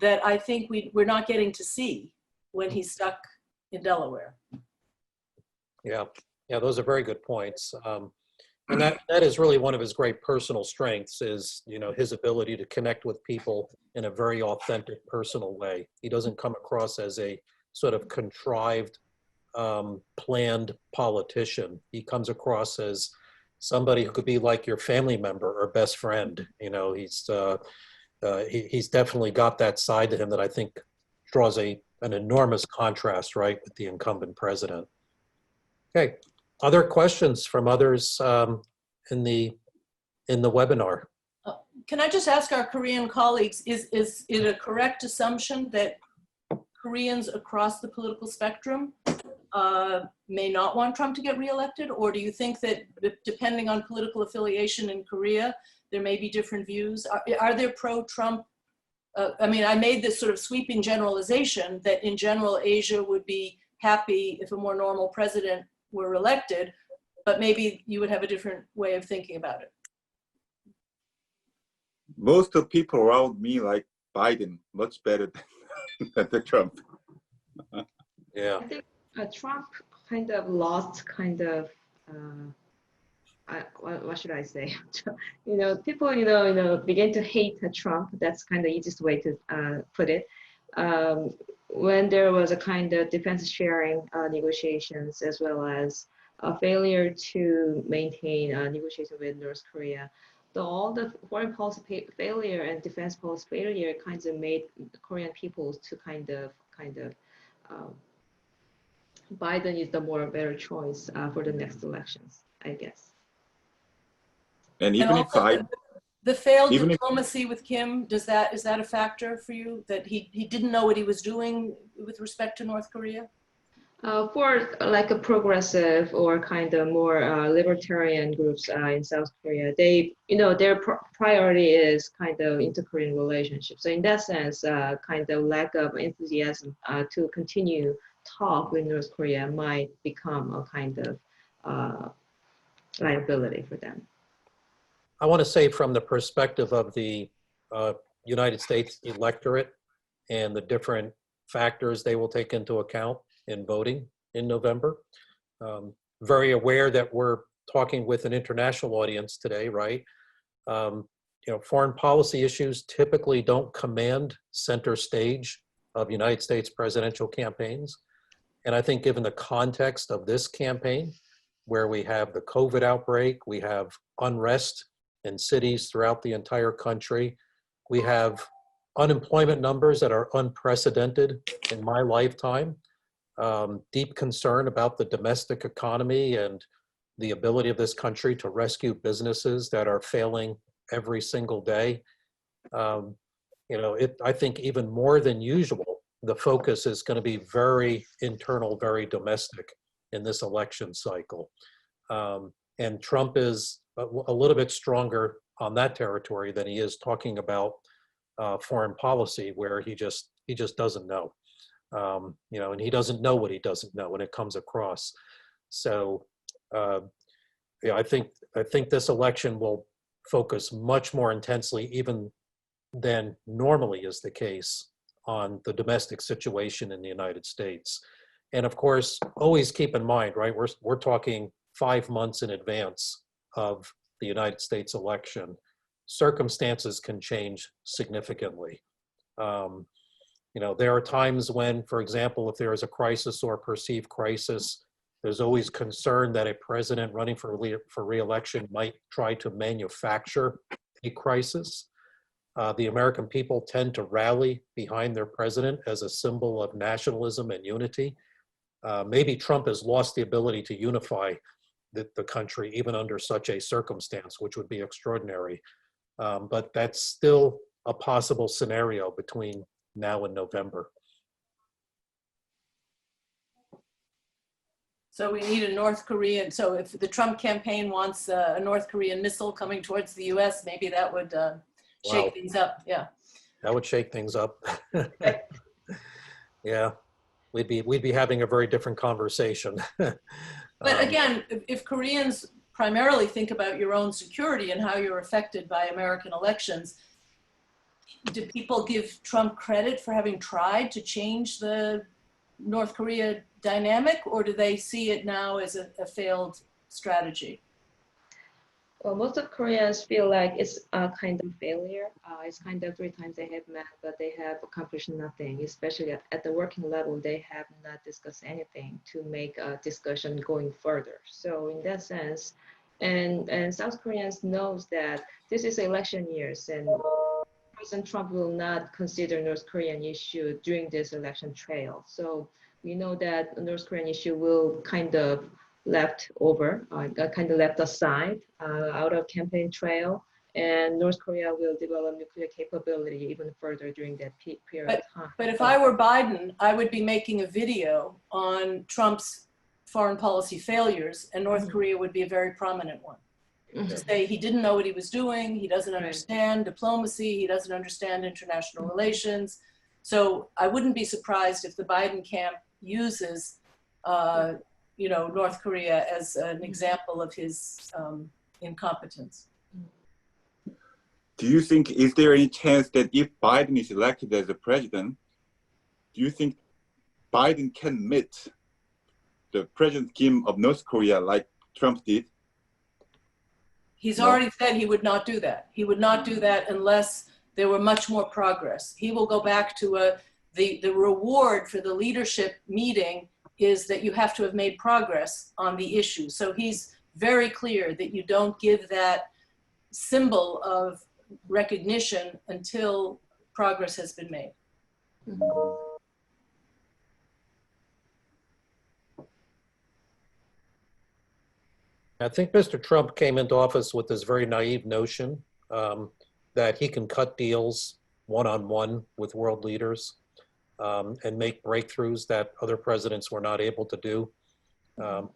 that I think we're not getting to see when he's stuck in Delaware. Yeah, those are very good points. And that is really one of his great personal strengths, is, you know, his ability to connect with people in a very authentic, personal way. He doesn't come across as a sort of contrived, planned politician. He comes across as somebody who could be like your family member or best friend. You know, he's definitely got that side to him that I think draws an enormous contrast, right, with the incumbent president. Okay, other questions from others in the webinar? Can I just ask our Korean colleagues, is it a correct assumption that Koreans across the political spectrum may not want Trump to get reelected? Or do you think that depending on political affiliation in Korea, there may be different views? Are there pro-Trump? I mean, I made this sort of sweeping generalization that in general, Asia would be happy if a more normal president were elected, but maybe you would have a different way of thinking about it. Most of the people around me like Biden much better than Trump. Yeah. I think Trump kind of lost what should I say? You know, people, begin to hate Trump. That's kind of the easiest way to put it. When there was a kind of defense sharing negotiations, as well as a failure to maintain negotiation with North Korea, all the foreign policy failure and defense policy failure kinds of made Korean people to kind of Biden is the more better choice for the next elections, I guess. And even if the failed diplomacy with Kim, is that a factor for you, that he didn't know what he was doing with respect to North Korea? For like a progressive or kind of more libertarian groups in South Korea, their priority is kind of inter-Korean relationships. So in that sense, kind of lack of enthusiasm to continue talk with North Korea might become a kind of liability for them. I want to say from the perspective of the United States electorate and the different factors they will take into account in voting in November. Very aware that we're talking with an international audience today, right? Foreign policy issues typically don't command center stage of United States presidential campaigns. And I think given the context of this campaign, where we have the COVID outbreak, we have unrest in cities throughout the entire country, we have unemployment numbers that are unprecedented in my lifetime, deep concern about the domestic economy and the ability of this country to rescue businesses that are failing every single day. I think even more than usual, the focus is going to be very internal, very domestic in this election cycle. And Trump is a little bit stronger on that territory than he is talking about foreign policy, where he just doesn't know. And he doesn't know what he doesn't know when it comes across. So, I think this election will focus much more intensely, even than normally is the case, on the domestic situation in the United States. And of course, always keep in mind, right, we're talking 5 months in advance of the United States election. Circumstances can change significantly. There are times when, for example, if there is a crisis or perceived crisis, there's always concern that a president running for re-election might try to manufacture a crisis. The American people tend to rally behind their president as a symbol of nationalism and unity. Maybe Trump has lost the ability to unify the country even under such a circumstance, which would be extraordinary. But that's still a possible scenario between now and November. So we need a North Korean, so if the Trump campaign wants a North Korean missile coming towards the US, maybe that would shake things up, yeah. That would shake things up. Yeah, we'd be having a very different conversation. But again, if Koreans primarily think about your own security and how you're affected by American elections, do people give Trump credit for having tried to change the North Korea dynamic, or do they see it now as a failed strategy? Well, most of Koreans feel like it's a kind of failure. It's kind of 3 times they have met, but they have accomplished nothing, especially at the working level. They have not discussed anything to make a discussion going further. So in that sense, And South Koreans knows that this is election years, and President Trump will not consider North Korean issue during this election trail. So we know that the North Korean issue will kind of left over, kind of left aside out of campaign trail, and North Korea will develop nuclear capability even further during that period of time. But if I were Biden, I would be making a video on Trump's foreign policy failures, and North Korea would be a very prominent one. To say he didn't know what he was doing, he doesn't understand diplomacy, he doesn't understand international relations. So I wouldn't be surprised if the Biden camp uses, North Korea as an example of his incompetence. Do you think, is there any chance that if Biden is elected as a president, do you think Biden can meet the President Kim of North Korea like Trump did? He's already said he would not do that. He would not do that unless there were much more progress. He will go back to the reward for the leadership meeting is that you have to have made progress on the issue. So he's very clear that you don't give that symbol of recognition until progress has been made. I think Mr. Trump came into office with this very naive notion that he can cut deals one-on-one with world leaders and make breakthroughs that other presidents were not able to do.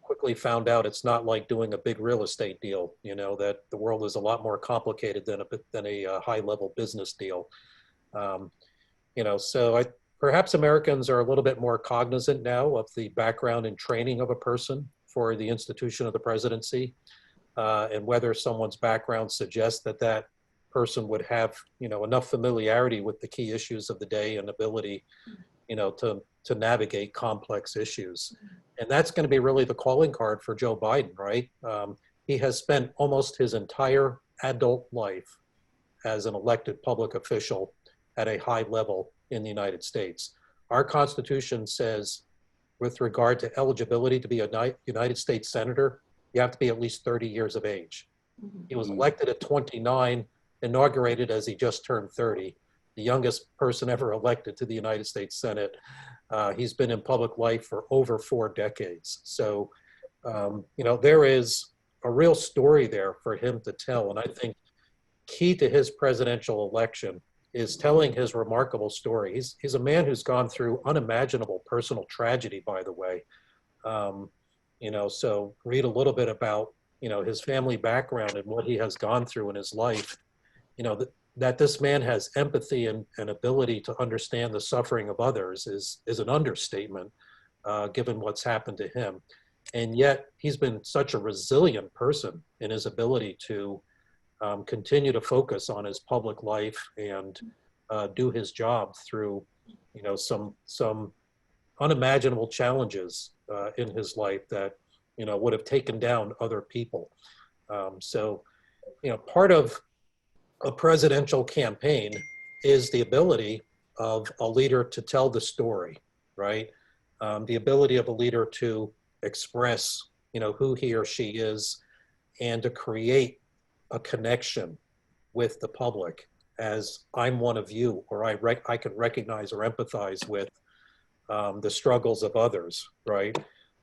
Quickly found out it's not like doing a big real estate deal, that the world is a lot more complicated than a high-level business deal. So perhaps Americans are a little bit more cognizant now of the background and training of a person for the institution of the presidency, and whether someone's background suggests that person would have, enough familiarity with the key issues of the day and ability, to navigate complex issues. And that's going to be really the calling card for Joe Biden, right? He has spent almost his entire adult life as an elected public official at a high level in the United States. Our Constitution says, with regard to eligibility to be a United States Senator, you have to be at least 30 years of age. He was elected at 29, inaugurated as he just turned 30, the youngest person ever elected to the United States Senate. He's been in public life for over 4 decades. So, there is a real story there for him to tell. And I think key to his presidential election is telling his remarkable story. He's a man who's gone through unimaginable personal tragedy, by the way. So read a little bit about, his family background and what he has gone through in his life. That this man has empathy and ability to understand the suffering of others is an understatement, given what's happened to him. And yet he's been such a resilient person in his ability to continue to focus on his public life and do his job through, some unimaginable challenges in his life that, would have taken down other people. Part of a presidential campaign is the ability of a leader to tell the story, right? The ability of a leader to express, who he or she is and to create a connection with the public as I'm one of you, or I can recognize or empathize with the struggles of others, right?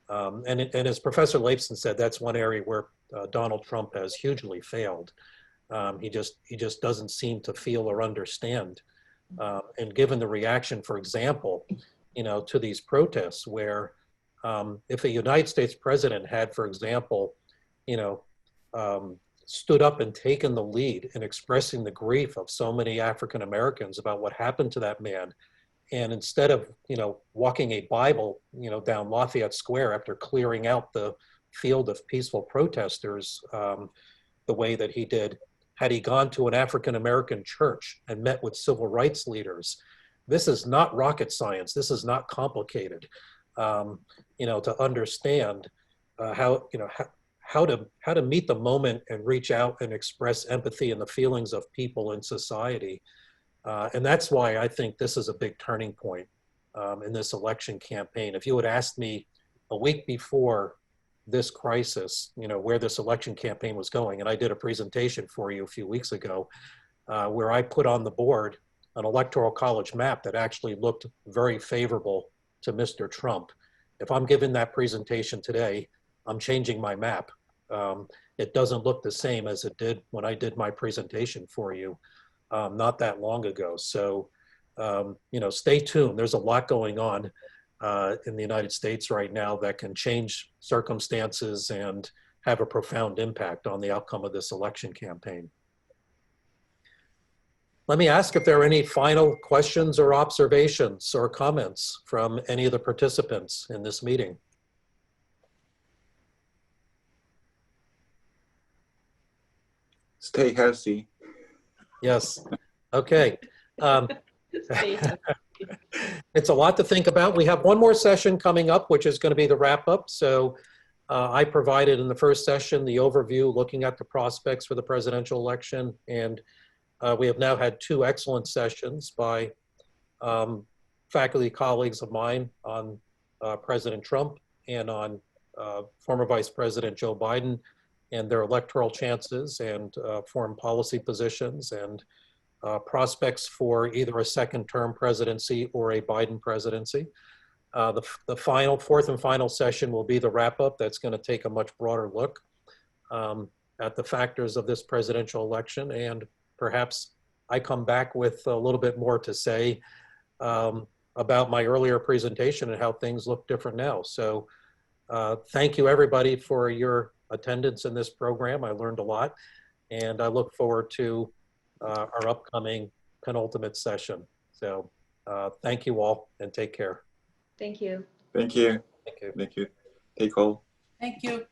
And as Professor Leifson said, that's one area where Donald Trump has hugely failed. He just doesn't seem to feel or understand. And given the reaction, for example, to these protests where if a United States president had, for example, stood up and taken the lead in expressing the grief of so many African Americans about what happened to that man, and instead of, walking a Bible, down Lafayette Square after clearing out the field of peaceful protesters the way that he did, had he gone to an African American church and met with civil rights leaders. This is not rocket science. This is not complicated, to understand how to meet the moment and reach out and express empathy and the feelings of people in society. And that's why I think this is a big turning point in this election campaign. If you had asked me a week before this crisis, where this election campaign was going. And I did a presentation for you a few weeks ago where I put on the board an electoral college map that actually looked very favorable to Mr. Trump. If I'm giving that presentation today, I'm changing my map. It doesn't look the same as it did when I did my presentation for you not that long ago. So, stay tuned. There's a lot going on in the United States right now that can change circumstances and have a profound impact on the outcome of this election campaign. Let me ask if there are any final questions or observations or comments from any of the participants in this meeting. Stay healthy. Yes. Okay. It's a lot to think about. We have one more session coming up, which is going to be the wrap up. So I provided in the first session the overview looking at the prospects for the presidential election. And we have now had 2 excellent sessions by faculty colleagues of mine on President Trump and on former Vice President Joe Biden and their electoral chances and foreign policy positions and prospects for either a second-term presidency or a Biden presidency. The 4th and final session will be the wrap-up that's going to take a much broader look at the factors of this presidential election, and perhaps I come back with a little bit more to say about my earlier presentation and how things look different now. So thank you everybody for your attendance in this program. I learned a lot, and I look forward to our upcoming penultimate session. So thank you all and take care. Thank you. Thank you. Thank you. Thank you. Take all. Thank you.